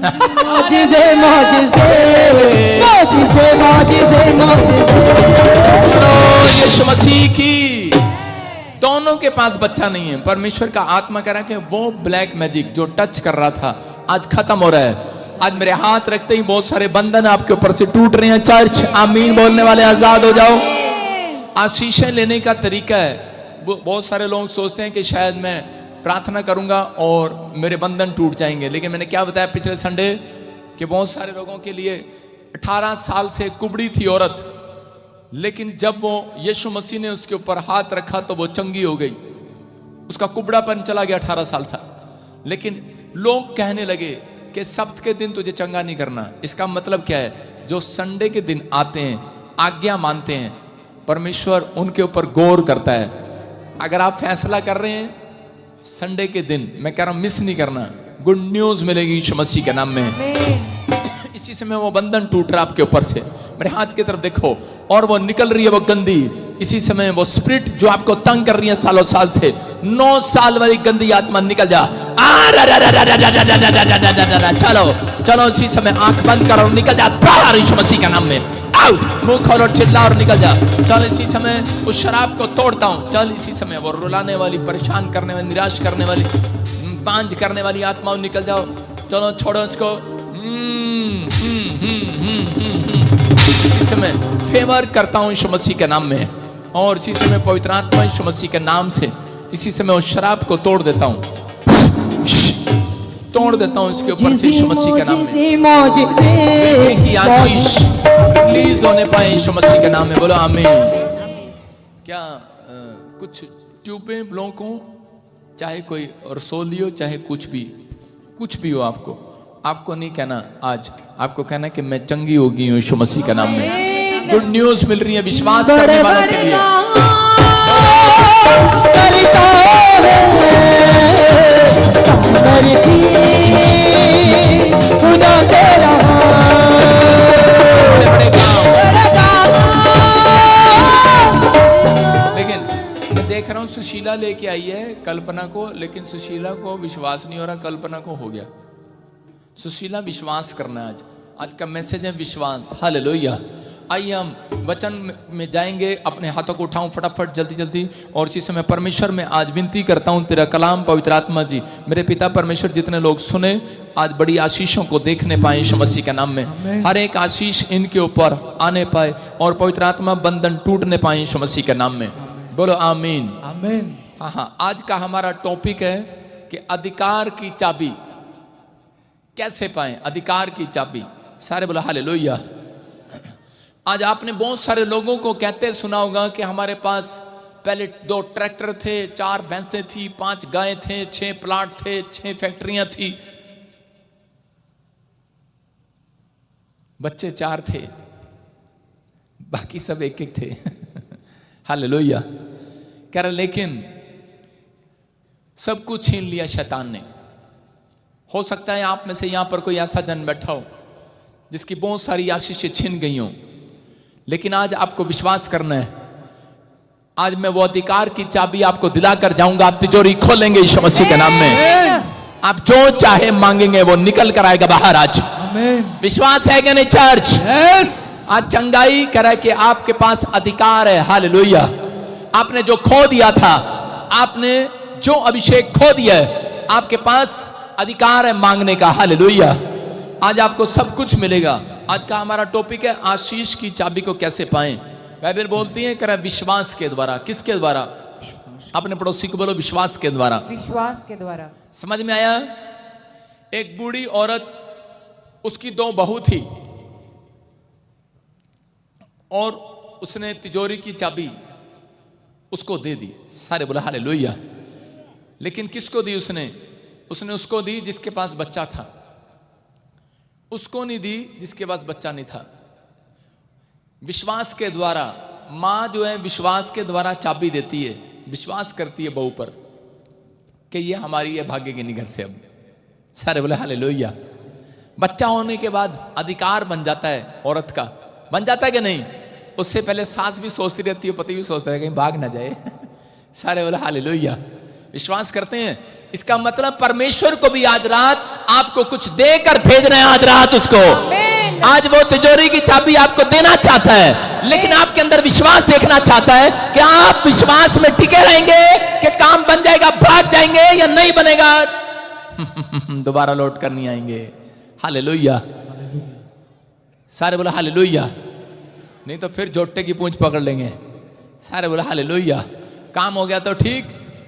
मौजिज़े मौजिज़े मौजिज़े मौजिज़े मौजिज़े। यीशु मसीह की दोनों के पास बच्चा नहीं है। परमेश्वर का आत्मा कह रहा है कि वो ब्लैक मैजिक जो टच कर रहा था आज खत्म हो रहा है। आज मेरे हाथ रखते ही बहुत सारे बंधन आपके ऊपर से टूट रहे हैं। चर्च आमीन बोलने वाले आजाद हो जाओ। आशीषें लेने का तरीका है। बहुत सारे लोग सोचते हैं कि शायद मैं प्रार्थना करूंगा और मेरे बंधन टूट जाएंगे, लेकिन मैंने क्या बताया पिछले संडे कि बहुत सारे लोगों के लिए 18 साल से कुबड़ी थी औरत, लेकिन जब वो यीशु मसीह ने उसके ऊपर हाथ रखा तो वो चंगी हो गई। उसका कुबड़ापन चला गया 18 साल से। लेकिन लोग कहने लगे कि सब्त के दिन तुझे चंगा नहीं करना। इसका मतलब क्या है? जो संडे के दिन आते हैं, आज्ञा मानते हैं, परमेश्वर उनके ऊपर गौर करता है। अगर आप फैसला कर रहे हैं संडे के दिन, मैं कह रहा हूं मिस नहीं करना, गुड न्यूज मिलेगी यीशु मसीह के नाम में। इसी समय वो बंधन टूट रहा आपके ऊपर से। मेरे हाथ की तरफ देखो, और वो निकल रही है वो गंदी। इसी समय वो स्पिरिट जो आपको तंग कर रही है सालों साल से, 9 साल वाली गंदी आत्मा निकल जा। चलो चलो, इसी समय आंख बंद करो, निकल जा बाहर यीशु मसीह के नाम में। आउट, मुंह खोलो, चिल्ला और निकल जा। चल इसी समय उस शराब को तोड़ता हूं। चल इसी समय वो रुलाने वाली, परेशान करने वाली, निराश करने वाली, बांझ करने वाली आत्माओं निकल जाओ। चलो छोड़ो इसको। इसी समय फेवर करता हूं यीशु मसीह के नाम में, और इसी समय पवित्र आत्मा यीशु मसीह के नाम से इसी समय उस शराब को तोड़ देता हूं, तोड़ देता हूं इसके ऊपर से यीशु मसीह के नाम में। की आशीष रिलीज होने पाए यीशु मसीह के नाम में। बोलो आमीन। क्या कुछ ट्यूबें ब्लॉक हो, चाहे कोई रसोलियो, चाहे कुछ भी हो, आपको नहीं कहना आज, आपको कहना कि मैं चंगी हो गई हूँ यीशु मसीह के नाम में। गुड न्यूज मिल रही है विश्वास करने वालों के लिए। लेकिन मैं देख रहा हूँ सुशीला लेके आई है कल्पना को, लेकिन सुशीला को विश्वास नहीं हो रहा, कल्पना को हो गया। सुशीला विश्वास करना है आज का मैसेज है विश्वास। हालेलुया। आइए हम वचन में जाएंगे। अपने हाथों को उठाऊं फटाफट जल्दी जल्दी, और इसी समय परमेश्वर में आज विनती करता हूं तेरा कलाम पवित्र आत्मा जी, मेरे पिता परमेश्वर, जितने लोग सुने आज बड़ी आशीषों को देखने पाए यीशु मसीह के नाम में। हर एक आशीष इनके ऊपर आने पाए और पवित्र आत्मा बंधन टूटने पाए यीशु मसीह के नाम में। बोलो आमीन आमीन। हाँ, आज का हमारा टॉपिक है कि अधिकार की चाबी कैसे पाएं। अधिकार की चाबी, सारे बोलो हालेलुया। आज आपने बहुत सारे लोगों को कहते सुना होगा कि हमारे पास पहले 2 ट्रैक्टर थे, 4 भैंसें थी, 5 गायें थे, 6 प्लाट थे, 6 फैक्ट्रियां थी, बच्चे 4 थे, बाकी सब एक थे। हालेलुया। कह रहे लेकिन सब कुछ छीन लिया शैतान ने। हो सकता है आप में से यहां पर कोई ऐसा जन बैठा हो जिसकी बहुत सारी आशीषें छिन गई हो, लेकिन आज आपको विश्वास करना है। आज मैं वो अधिकार की चाबी आपको दिलाकर जाऊंगा। आप तिजोरी खोलेंगे यीशु मसीह के नाम में। आप जो चाहे मांगेंगे वो निकल कर आएगा बाहर। आज विश्वास है कि नहीं चर्च? आज चंगाई करे कि आपके पास अधिकार है। हालेलुया। आपने जो खो दिया था, आपने जो अभिषेक खो दिया है, आपके पास अधिकार है मांगने का। हालेलुया। आज आपको सब कुछ मिलेगा। आज का हमारा टॉपिक है आशीष की चाबी को कैसे पाएं। बाइबल बोलती है करें विश्वास के द्वारा। किसके द्वारा? अपने पड़ोसी को बोलो विश्वास के द्वारा। विश्वास के द्वारा। समझ में आया? एक बूढ़ी औरत, उसकी 2 बहू थी और उसने तिजोरी की चाबी उसको दे दी। सारे बोला हालेलुया। लेकिन किसको दी उसने? उसने उसको दी जिसके पास बच्चा था, उसको नहीं दी जिसके पास बच्चा नहीं था। विश्वास के द्वारा मां जो है विश्वास के द्वारा चाबी देती है, विश्वास करती है बहू पर कि ये हमारी है, भागेगी नहीं घर से। अब सारे बोले हालेलुया। बच्चा होने के बाद अधिकार बन जाता है औरत का। बन जाता है कि नहीं? उससे पहले सास भी सोचती रहती है, पति भी सोचता है कहीं भाग ना जाए। सारे बोले हालेलुया। विश्वास करते हैं इसका मतलब परमेश्वर को भी आज रात आपको कुछ देकर भेजना है आज रात उसको। आमीन। आज वो तिजोरी की चाबी आपको देना चाहता है, लेकिन आपके अंदर विश्वास देखना चाहता है कि आप विश्वास में टिके रहेंगे कि काम बन जाएगा, भाग जाएंगे, या नहीं बनेगा दोबारा लौट कर नहीं आएंगे। हालेलुया। सारे बोला हालेलुया, नहीं तो फिर जोटे की पूंछ पकड़ लेंगे। सारे बोला हालेलुया। काम हो गया तो ठीक,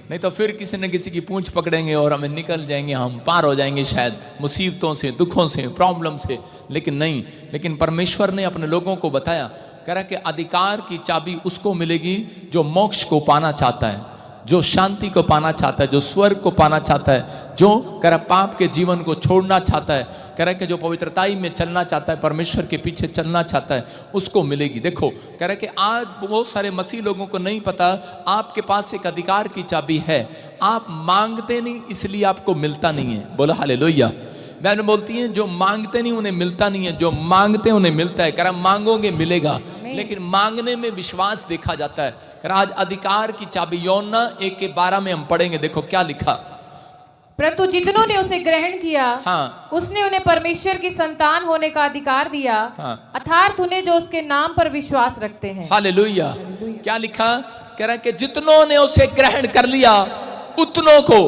नहीं तो फिर किसी न किसी की पूंछ पकड़ेंगे और हमें निकल जाएंगे, हम पार हो जाएंगे शायद मुसीबतों से, दुखों से, प्रॉब्लम से। लेकिन नहीं, लेकिन परमेश्वर ने अपने लोगों को बताया, कह रहा कि अधिकार की चाबी उसको मिलेगी जो मोक्ष को पाना चाहता है, जो शांति को पाना चाहता है, जो स्वर्ग को पाना चाहता है, जो कह रहा पाप के जीवन को छोड़ना चाहता है, कह रहा कि जो पवित्रताई में चलना चाहता है, परमेश्वर के पीछे चलना चाहता है, उसको मिलेगी। देखो कह रहा कि आज बहुत सारे मसीह लोगों को नहीं पता आपके पास एक अधिकार की चाबी है, आप मांगते नहीं इसलिए आपको मिलता नहीं है। बोलो हालेलुया। मैंने बोलती है जो मांगते नहीं उन्हें मिलता नहीं है, जो मांगते उन्हें मिलता है। कह रहा मांगोगे मिलेगा, लेकिन मांगने में विश्वास देखा जाता है। कह रहा आज अधिकार की चाबी यूहन्ना 1:12 में हम पढ़ेंगे, देखो क्या लिखा। परंतु जितनों ने उसे ग्रहण किया, हाँ, उसने उन्हें परमेश्वर की संतान होने का अधिकार दिया, हाँ, अर्थात उन्हें जो उसके नाम पर विश्वास रखते हैं। हालेलुया। क्या लिखा? कह रहा कि जितनों ने उसे ग्रहण कर लिया उतनों को,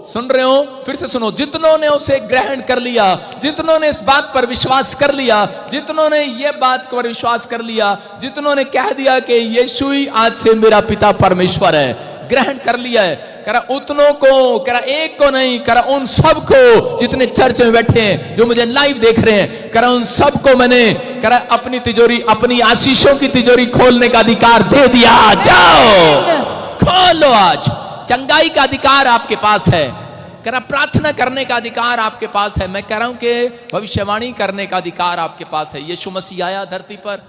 सुन रहे हो, फिर से सुनो, जितनों ने उसे ग्रहण कर लिया, जितनों ने इस बात पर विश्वास कर लिया, जितनों ने ये बात पर विश्वास कर लिया, जितनों ने कह दिया कि यीशु ही आज से मेरा पिता परमेश्वर है, ग्रहण कर लिया है, कह रहा उतनों को, कह रहा एक को नहीं, कह रहा उन सब को, जितने चर्च में बैठे हैं, जो मुझे लाइव देख रहे हैं, कह रहा उन सब को मैंने, कह रहा अपनी तिजोरी, अपनी आशीषों की तिजोरी खोलने का अधिकार दे दिया। जाओ खोल लो, आज चंगाई का अधिकार आपके पास है, कह रहा प्रार्थना करने का अधिकार आपके पास है, मैं कह रहा हूं कि भविष्यवाणी करने का अधिकार आपके पास है। यीशु मसीह आया धरती पर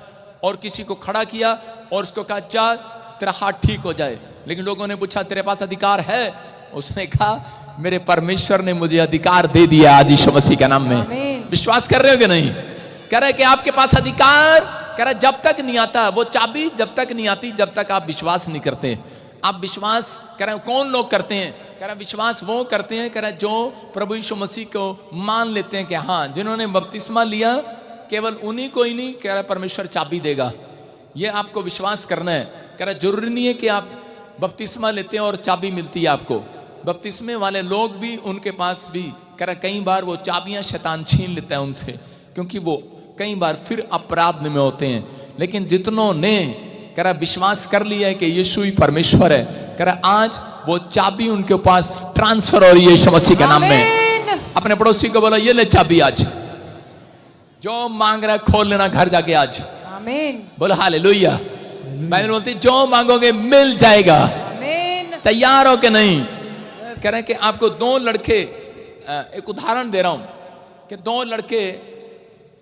और किसी को खड़ा किया और उसको कहा जा तेरा हाथ ठीक हो जाए, लेकिन लोगों ने पूछा तेरे पास अधिकार है? उसने कहा मेरे परमेश्वर ने मुझे अधिकार दे दिया आज यीशु मसीह के नाम में। विश्वास कर रहे हो कि नहीं? कह रहा है कि आपके पास अधिकार, कह रहा जब तक नहीं आता वो चाबी, जब तक नहीं आती जब तक आप विश्वास नहीं करते। आप विश्वास, कह रहे कौन लोग करते हैं? कह रहा विश्वास वो करते हैं, कह रहा जो प्रभु यीशु मसीह को मान लेते हैं कि हाँ, जिन्होंने बपतिस्मा लिया, केवल उन्हीं को ही नहीं, कह रहा परमेश्वर चाबी देगा। ये आपको विश्वास करना है। कह रहा जरूरी नहीं है कि आप बपतिस्मा लेते हैं और चाबी मिलती है आपको। बपतिस्मे वाले लोग भी, उनके पास भी, कह रहा कई बार वो चाबियां शैतान छीन लेता है उनसे, क्योंकि वो कई बार फिर अपराध में होते हैं। लेकिन जितनों ने, कह रहा विश्वास कर लिया है कि यीशु ही परमेश्वर है, कह रहा आज वो चाबी उनके पास ट्रांसफर हो रही है यीशु मसीह के नाम में। अपने पड़ोसी को बोला ये ले चाबी, आज जो मांग रहा है खोल लेना घर जाके आज। आमीन। बोलो हालेलुया। बाइबल बोलती जो मांगोगे मिल जाएगा। आमीन। तैयार हो कि नहीं? कह रहे हैं कि आपको दो लड़के, एक उदाहरण दे रहा हूं कि दो लड़के,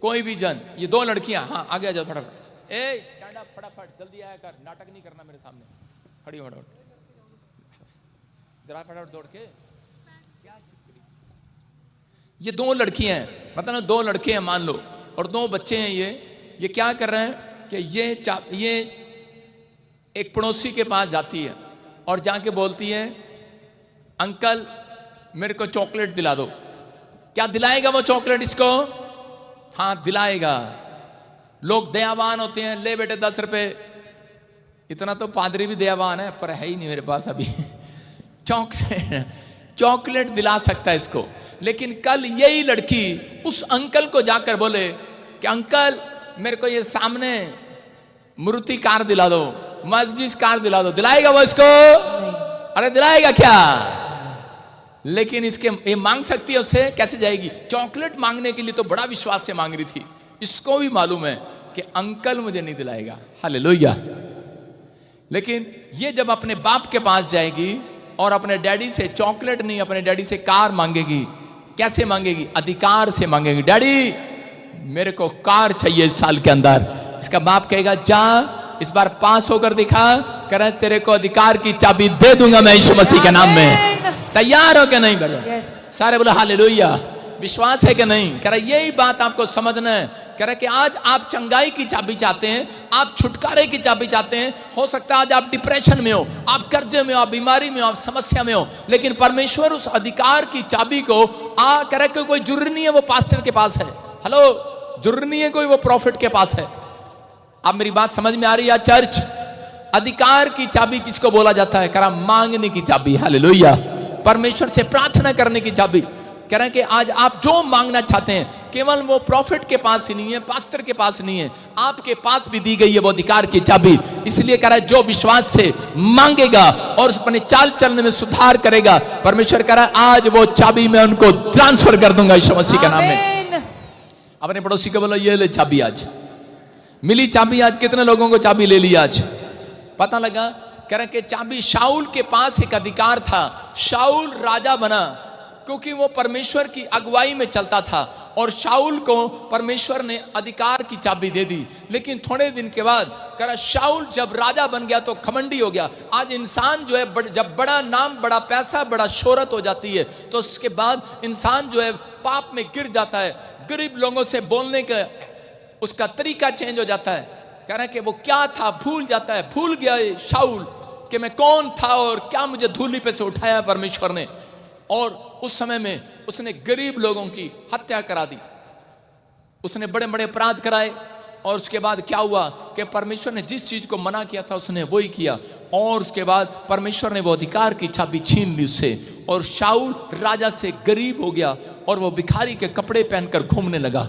कोई भी जन, ये दो लड़कियां, हाँ आगे आ जाओ फटाफट, ए स्टैंड अप फटाफट, जल्दी आया कर, नाटक नहीं करना मेरे सामने, खड़ी फटाफट, जरा फटाफट दौड़ के। ये दो लड़कियां हैं, मतलब दो लड़के हैं मान लो, और दो बच्चे हैं। ये क्या कर रहे हैं कि ये एक पड़ोसी के पास जाती है और जाके बोलती है अंकल मेरे को चॉकलेट दिला दो। क्या दिलाएगा वो चॉकलेट इसको? हाँ दिलाएगा। लोग दयावान होते हैं, ले बेटे 10 रुपए, इतना तो पादरी भी दयावान है, पर है ही नहीं मेरे पास अभी चॉकलेट दिला सकता है इसको। लेकिन कल यही लड़की उस अंकल को जाकर बोले कि अंकल मेरे को ये सामने मारुति कार दिला दो, मर्सिडीज कार दिला दो, दिलाएगा वो इसको? अरे दिलाएगा क्या? लेकिन इसके ये मांग सकती है, उससे कैसे जाएगी? चॉकलेट मांगने के लिए तो बड़ा विश्वास से मांग रही थी। इसको भी मालूम है कि अंकल मुझे नहीं दिलाएगा। हालेलुया। लेकिन ये जब अपने बाप के पास जाएगी और अपने डैडी से चॉकलेट नहीं, अपने डैडी से कार मांगेगी। कैसे मांगेगी? अधिकार से मांगेगी। डैडी मेरे को कार चाहिए इस साल के अंदर। इसका बाप कहेगा जा इस बार पास होकर दिखा, कह रहे तेरे को अधिकार की चाबी दे दूंगा मैं यीशु मसीह के नाम में। तैयार हो क्या? नहीं बेटा? Yes. सारे बोले हालेलुया। विश्वास है कि नहीं? कह रहा यही बात आपको समझना है। कह रहा कि आज आप चंगाई की चाबी चाहते हैं, आप छुटकारे की चाबी चाहते हैं। हो सकता है आज आप डिप्रेशन में हो, आप कर्जे में हो, आप बीमारी में हो, आप समस्या में हो, लेकिन परमेश्वर उस अधिकार की चाबी को कह रहा कि कोई जरूरी नहीं है वो पास्टर के पास है। हेलो, जरूरी नहीं है कोई वो प्रॉफिट के पास है। आप मेरी बात समझ में आ रही है? चर्च, अधिकार की चाबी किसको बोला जाता है? कह रहा मांगने की चाबी। हालेलुया, परमेश्वर से प्रार्थना करने की चाबी। कह रहे हैं कि आज आप जो मांगना चाहते हैं, केवल वो प्रॉफिट के पास ही नहीं है, पास्टर के पास नहीं है, आपके पास भी दी गई है वो अधिकार की चाबी। इसलिए कह रहा है जो विश्वास से मांगेगा और अपने चाल चलने में सुधार करेगा, परमेश्वर कह रहा है आज वो चाबी मैं उनको ट्रांसफर कर दूंगा यीशु मसीह के नाम में। अपने पड़ोसी को बोलो ये ले चाबी। आज मिली चाबी। आज कितने लोगों को चाबी ले ली? आज पता लगा। कह रहे कि चाबी शाऊल के पास एक अधिकार था। शाऊल राजा बना क्योंकि वो परमेश्वर की अगुवाई में चलता था, और शाऊल को परमेश्वर ने अधिकार की चाबी दे दी। लेकिन थोड़े दिन के बाद कह रहा शाऊल जब राजा बन गया तो घमंडी हो गया। आज इंसान जो है जब बड़ा नाम, बड़ा पैसा, बड़ा शोहरत हो जाती है तो उसके बाद इंसान जो है पाप में गिर जाता है। गरीब लोगों से बोलने का उसका तरीका चेंज हो जाता है। कह रहे हैं कि वो क्या था भूल जाता है। भूल गया ये शाऊल कि मैं कौन था और क्या मुझे धूली पे से उठाया परमेश्वर ने। और उस समय में उसने गरीब लोगों की हत्या करा दी, उसने बड़े बड़े अपराध कराए। और उसके बाद क्या हुआ कि परमेश्वर ने जिस चीज को मना किया था उसने वही किया, और उसके बाद परमेश्वर ने वो अधिकार की चाबी छीन ली उससे, और शाऊल राजा से गरीब हो गया और वो भिखारी के कपड़े पहनकर घूमने लगा।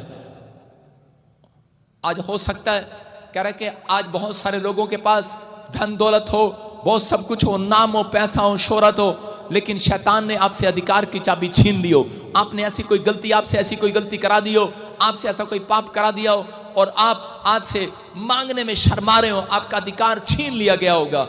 आज हो सकता है, कह रहे कि आज बहुत सारे लोगों के पास धन दौलत हो, बहुत सब कुछ हो, नाम हो, पैसा हो, शोहरत हो, लेकिन शैतान ने आपसे अधिकार की चाबी छीन ली हो। आपने ऐसी कोई गलती, आपसे ऐसी कोई गलती करा दी हो, आपसे ऐसा कोई पाप करा दिया हो, और आप आज से मांगने में शर्मा रहे हो, आपका अधिकार छीन लिया गया होगा।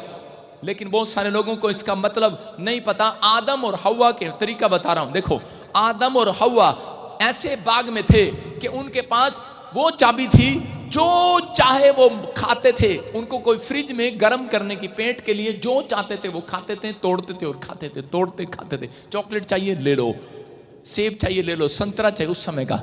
लेकिन बहुत सारे लोगों को इसका मतलब नहीं पता। आदम और हव्वा के तरीका बता रहा हूं। देखो, आदम और हव्वा ऐसे बाग में थे कि उनके पास वो चाबी थी, जो चाहे वो खाते थे। उनको कोई फ्रिज में गर्म करने की, पेट के लिए जो चाहते थे वो खाते थे, तोड़ते थे और खाते थे, तोड़ते खाते थे। चॉकलेट चाहिए ले लो, सेब चाहिए ले लो, संतरा चाहिए उस समय का,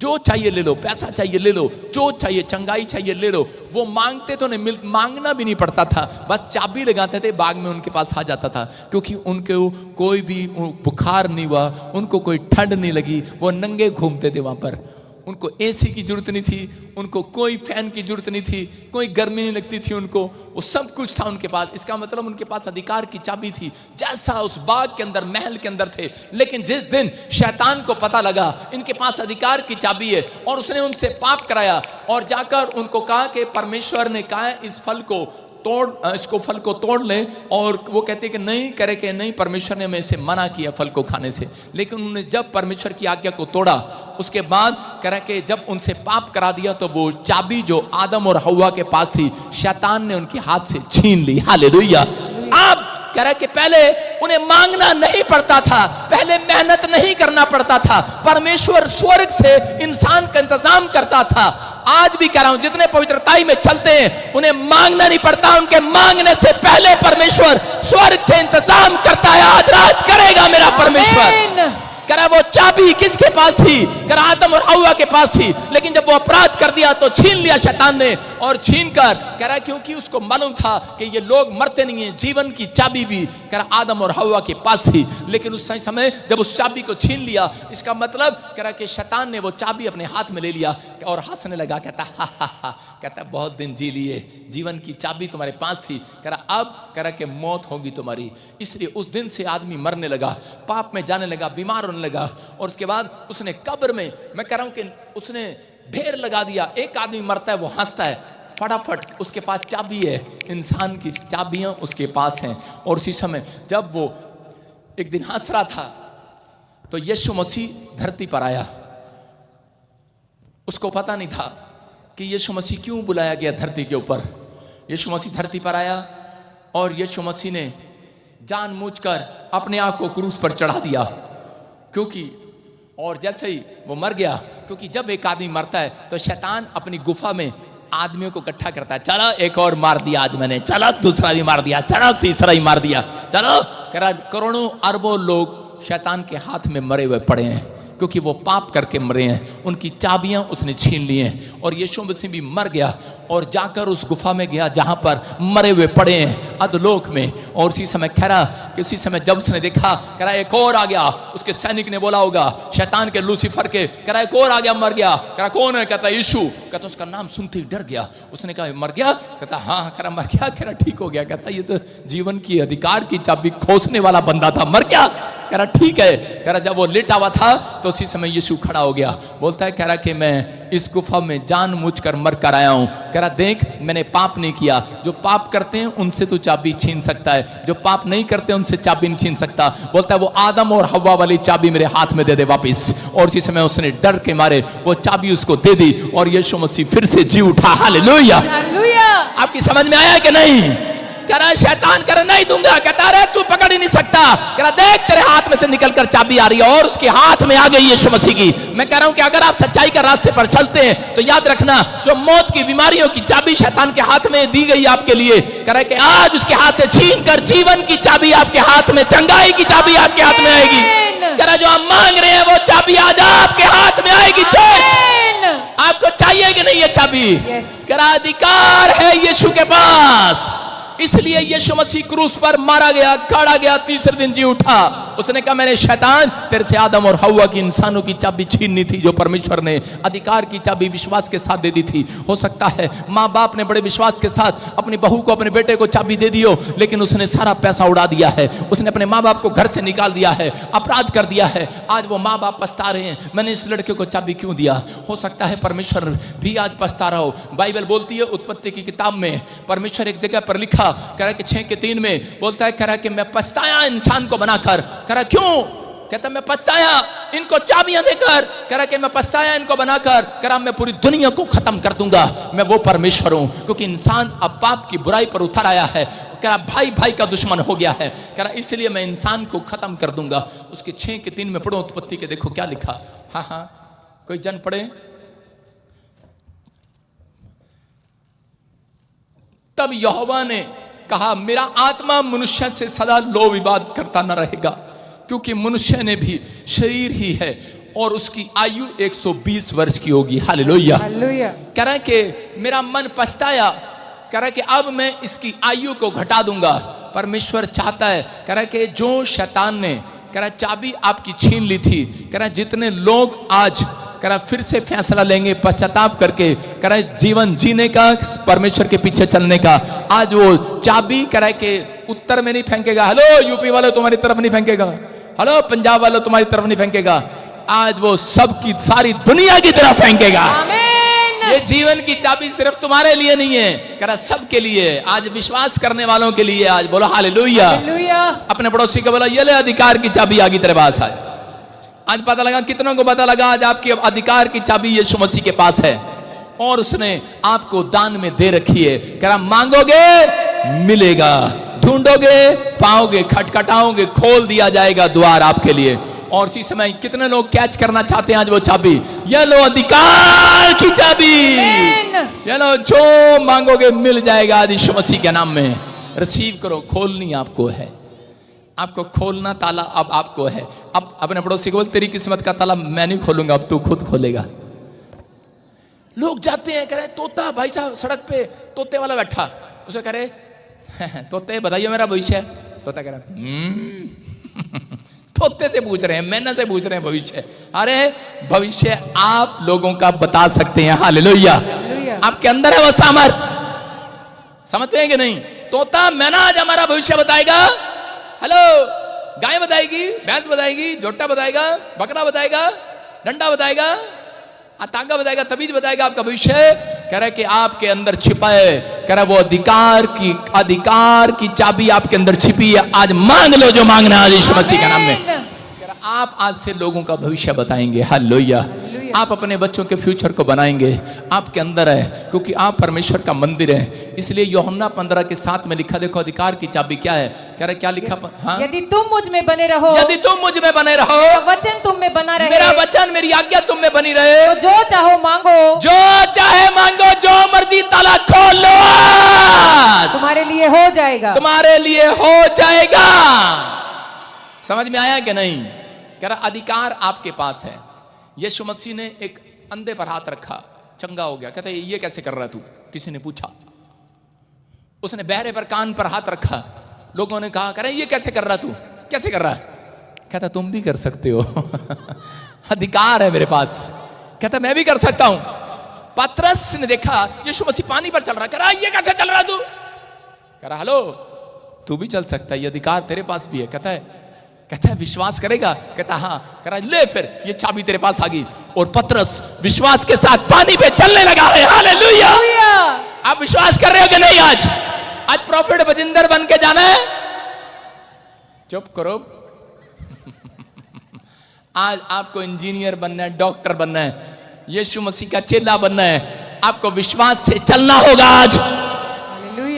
जो चाहिए ले लो, पैसा चाहिए ले लो, जो चाहिए, चंगाई चाहिए ले लो। वो मांगते तो नहीं, मांगना भी नहीं पड़ता था, बस चाबी लगाते थे, बाग में उनके पास आ जाता था। क्योंकि उनको कोई भी बुखार नहीं हुआ, उनको कोई ठंड नहीं लगी, वो नंगे घूमते थे वहां पर। उनको एसी की जरूरत नहीं थी, उनको कोई फैन की जरूरत नहीं थी, कोई गर्मी नहीं लगती थी उनको, वो सब कुछ था उनके पास। इसका मतलब उनके पास अधिकार की चाबी थी, जैसा उस बाग के अंदर, महल के अंदर थे। लेकिन जिस दिन शैतान को पता लगा इनके पास अधिकार की चाबी है, और उसने उनसे पाप कराया और जाकर उनको कहा कि परमेश्वर ने कहा इस फल को तोड़, इसको फल को तोड़ लें, और वो कहते कि नहीं, करे कि नहीं, परमेश्वर ने हमें इसे मना किया फल को खाने से। लेकिन उन्होंने जब परमेश्वर की आज्ञा को तोड़ा, उसके बाद कह कि जब उनसे पाप करा दिया तो वो चाबी जो आदम और हव्वा के पास थी, शैतान ने उनके हाथ से छीन ली। हालेलुया। अब कह रहा है कि पहले उन्हें मांगना नहीं पड़ता था, पहले मेहनत नहीं करना पड़ता था, परमेश्वर स्वर्ग से इंसान का इंतजाम करता था। आज भी कह रहा हूं, जितने पवित्रताई में चलते हैं उन्हें मांगना नहीं पड़ता, उनके मांगने से पहले परमेश्वर स्वर्ग से इंतजाम करता है। आज रात करेगा मेरा परमेश्वर। कह रहा वो चाबी किसके पास थी? कह रहा आदम और हव्वा के पास थी, लेकिन जब वो अपराध कर दिया तो छीन लिया शैतान ने। और छीन कर कह रहा क्योंकि उसको मालूम था कि ये लोग मरते नहीं हैं, जीवन की चाबी भी कह रहा आदम और हव्वा के पास थी। लेकिन उस समय जब उस चाबी को छीन लिया, इसका मतलब कह रहा कि शैतान ने वो चाबी अपने हाथ में ले लिया और हंसने लगा। कहता हा हा हा, कहता बहुत दिन जी लिए, जीवन की चाबी तुम्हारे पास थी, कह रहा अब कह रहा कि मौत होगी तुम्हारी। इसलिए उस दिन से आदमी मरने लगा, पाप में जाने लगा, बीमार होने लगा। और उसके बाद उसने कब्र में, मैं कह रहा हूं कि उसने ढेर लगा दिया। एक आदमी मरता है, वो हंसता है, फटाफट उसके पास चाबी है, इंसान की चाबियां उसके पास हैं। और उसी समय जब वो एक दिन हंस रहा था तो यीशु मसीह धरती पर आया। उसको पता नहीं था कि यीशु मसीह क्यों बुलाया गया धरती के ऊपर। यीशु मसीह धरती पर आया और यीशु मसीह ने जानबूझकर अपने आप को क्रूस पर चढ़ा दिया, क्योंकि और जैसे ही वो मर गया, क्योंकि जब एक आदमी मरता है तो शैतान अपनी गुफा में आदमियों को इकट्ठा करता है। चलो एक और मार दिया आज मैंने, चलो दूसरा भी मार दिया, चलो तीसरा ही मार दिया, चलो करोड़ों अरबों लोग शैतान के हाथ में मरे हुए पड़े हैं। क्योंकि वो पाप करके मरे हैं, उनकी चाबियां उसने छीन ली हैं। और यीशु मसीह भी मर गया और जाकर उस गुफा में गया जहां पर मरे हुए पड़े हैं अधोलोक में। और उसी समय कह रहा कि उसी समय जब उसने देखा, कह रहा एक और आ गया। उसके सैनिक ने बोला होगा, शैतान के लूसीफर के, कह रहा एक और आ गया, मर गया। कह रहा कौन है? कहता यीशु। कहता उसका नाम सुनते ही डर गया। उसने कहा मर गया? कहता हाँ। कह रहा मर गया? कह रहा ठीक हो गया। कहता ये तो जीवन की अधिकार की चाबी खोसने वाला बंदा था, मर गया? कह रहा ठीक है। कह रहा जब वो लेटा हुआ था तो उसी समय यीशु खड़ा हो गया। बोलता है, कह रहा कि मैं इस गुफा में जानबूझकर मर कर आया हूं। कह रहा देख मैंने पाप नहीं किया। जो पाप करते हैं उनसे तू चाबी छीन सकता है, जो पाप नहीं करते उनसे चाबी नहीं छीन सकता। बोलता है वो आदम और हव्वा वाली चाबी मेरे हाथ में दे दे वापिस। और इसी समय उसने डर के मारे वो चाबी उसको दे दी और यीशु मसीह फिर से जी उठा। हालेलुया। हालेलुया। आपकी समझ में आया कि नहीं? कह रहा शैतान कह रहा नहीं दूंगा। कहता अरे तू पकड़ ही नहीं सकता। कह रहा देख तेरे हाथ में से निकलकर चाबी आ रही है और उसके हाथ में आ गई यीशु मसीह की। मैं कह रहा हूं कि अगर आप सच्चाई के रास्ते पर चलते हैं तो याद रखना, जो मौत की बीमारियों की चाबी शैतान के हाथ में दी गई आपके लिए, कह रहा है कि आज उसके हाथ से छीन कर जीवन की चाबी आपके हाथ में, चंगाई की चाबी आपके हाथ में आएगी। कह रहा जो आप मांग रहे हैं वो चाबी आज आपके हाथ में आएगी। चर्च आपको चाहिए कि नहीं ये चाबी? कह रहा अधिकार है यीशु के पास। इसलिए यीशु मसीह क्रूस पर मारा गया, गाड़ा गया, तीसरे दिन जी उठा। उसने कहा मैंने शैतान तेरे से आदम और हव्वा की इंसानों की चाबी छीननी थी, जो परमेश्वर ने अधिकार की चाबी विश्वास के साथ दे दी थी। हो सकता है माँ बाप ने बड़े विश्वास के साथ अपनी बहू को, अपने बेटे को चाबी दे दी हो, लेकिन उसने सारा पैसा उड़ा दिया है। उसने अपने माँ बाप को घर से निकाल दिया है, अपराध कर दिया है। आज वो माँ बाप पछता रहे हैं, मैंने इस लड़के को चाबी क्यों दिया। हो सकता है परमेश्वर भी आज पछता रहा हो। बाइबल बोलती है उत्पत्ति की किताब में, परमेश्वर एक जगह पर लिखा, कह रहा कि 6:3 में बोलता है, कह रहा कि मैं पछताया इंसान को बनाकर। कह रहा क्यों? कहता मैं पछताया इनको चाबियां देकर। कह रहा कि मैं पछताया इनको बनाकर। कह रहा मैं पूरी दुनिया को खत्म कर दूंगा, मैं वो परमेश्वर हूं। क्योंकि इंसान अब पाप की बुराई पर उतर आया है। कह रहा भाई भाई का दुश्मन हो गया है। कह रहा इसलिए मैं इंसान को खत्म कर दूंगा। उसके 6:3 में पढ़ो उत्पत्ति के, देखो क्या लिखा। हाँ कोई जन पढ़े। तब यहोवा ने कहा मेरा आत्मा मनुष्य से सदा लो विवाद करता न रहेगा, क्योंकि मनुष्य ने भी शरीर ही है और उसकी आयु 120 वर्ष की होगी। हालेलुया। कह रहा है कि मेरा मन पछताया। कह रहा है कि अब मैं इसकी आयु को घटा दूंगा। परमेश्वर चाहता है, कह रहा है कि जो शैतान ने, कह रहा चाबी आपकी छीन ली थी, कह रहा जितने लोग आज कह रहा फिर से फैसला लेंगे पश्चाताप करके, कह रहा जीवन जीने का, परमेश्वर के पीछे चलने का, आज वो चाबी कह रहा कि उत्तर में नहीं फेंकेगा। हेलो यूपी वालों तुम्हारी तरफ नहीं फेंकेगा, हेलो पंजाब वालों तुम्हारी तरफ नहीं फेंकेगा, आज वो सबकी सारी दुनिया की तरफ फेंकेगा। ये जीवन की चाबी सिर्फ तुम्हारे लिए नहीं है, कह रहा सबके लिए, आज विश्वास करने वालों के लिए। आज बोलो हालेलुया। अपने पड़ोसी को बोला ये ले अधिकार की चाबी आ गई तेरे पास। आज पता लगा, कितनों को पता लगा आज आपके अधिकार की चाबी यीशु मसीह के पास है और उसने आपको दान में दे रखी है। कह रहा मांगोगे मिलेगा, ढूंढोगे पाओगे, खटखटाओगे खोल दिया जाएगा द्वार आपके लिए। और इसी समय कितने लोग कैच करना चाहते हैं आज वो चाबी। ये लो अधिकार की चाबी, ये लो जो मांगोगे मिल जाएगा आज यीशु मसीह के नाम में। रिसीव करो। खोलनी आपको है, आपको खोलना ताला अब आपको है। अब अपने पड़ोसी को बोल तेरी किस्मत का ताला मैं नहीं खोलूंगा, अब तू खुद खोलेगा। लोग जाते हैं, कह रहे तोता, भाई साहब सड़क पे तोते वाला बैठा, उसे कह रहे तोते बताइए मेरा भविष्य। तोता कह रहा तोते से पूछ रहे हैं, मैना से पूछ रहे हैं भविष्य। अरे भविष्य आप लोगों का बता सकते हैं। हालेलुया। आपके अंदर है वो सामर्थ, समझते हैं कि नहीं? तोता मैना आज हमारा भविष्य बताएगा। हेलो, गाय बताएगी, भैंस बताएगी, जोटा बताएगा, बकरा बताएगा, डंडा बताएगा, तांगा बताएगा, तबीज बताएगा आपका भविष्य। कह रहा है कि आपके अंदर छिपा है, कह रहा है वो अधिकार की चाबी आपके अंदर छिपी है। आज मांग लो जो मांगना है यीशु मसीह के नाम में। कह रहा आप आज से लोगों का भविष्य बताएंगे। हालेलुया। आप अपने बच्चों के फ्यूचर को बनाएंगे, आपके अंदर है, क्योंकि आप परमेश्वर का मंदिर है। इसलिए यूहन्ना 15:7 में लिखा, देखो अधिकार की चाबी क्या है। कह रहा क्या लिखा? हाँ, यदि तुम मुझ में बने रहो, यदि तुम मुझ में बने रहो, वचन तुम में बना रहे, मेरा वचन मेरी आज्ञा तुम में बनी रहे, तो जो चाहो मांगो, जो चाहे मांगो, जो मर्जी ताला खोल लो, तुम्हारे लिए हो जाएगा, तुम्हारे लिए हो जाएगा। समझ में आया कि नहीं? कह रहा अधिकार आपके पास है। यीशु मसीह ने एक अंधे पर हाथ रखा, चंगा हो गया। कहता है ये कैसे कर रहा तू? किसी ने पूछा। उसने बहरे पर कान पर हाथ रखा, लोगों ने कहा, कह रहा ये कैसे कर रहा तू? कैसे कर रहा है? कहता तुम भी कर सकते हो। अधिकार है मेरे पास। कहता मैं भी कर सकता हूं। पतरस ने देखा यीशु मसीह पानी पर चल रहा, कह रहा ये कैसे चल रहा तू? कह रहा हेलो, तू भी चल सकता है, ये अधिकार तेरे पास भी है। कहता है विश्वास करेगा? कहता हाँ। कह रहा ले फिर ये चाबी तेरे पास आ गई, और पतरस विश्वास के साथ पानी पे चलने लगा है। हालेलुया। आप विश्वास कर रहे हो कि नहीं? आज प्रॉफिट बजिंदर बन के जाना है? चुप करो। आज आपको इंजीनियर बनना है, डॉक्टर बनना है, यीशु मसीह का चेला बनना है, आपको विश्वास से चलना होगा। आज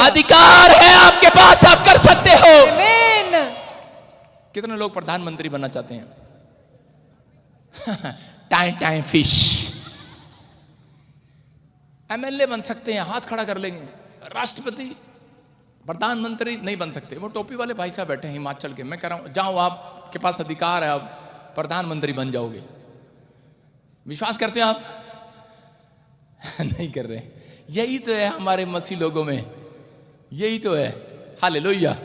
अधिकार है आपके पास, आप कर सकते हो। कितने लोग प्रधानमंत्री बनना चाहते हैं? Time fish. एमएलए बन सकते हैं, हाथ खड़ा कर लेंगे। राष्ट्रपति, प्रधानमंत्री नहीं बन सकते। वो टोपी वाले भाई साहब बैठे हैं हिमाचल के, मैं कह रहा हूं जाओ, आपके पास अधिकार है, आप प्रधानमंत्री बन जाओगे। विश्वास करते हो आप? नहीं कर रहे। यही तो है हमारे मसीह लोगों में, यही तो है। हालेलुया।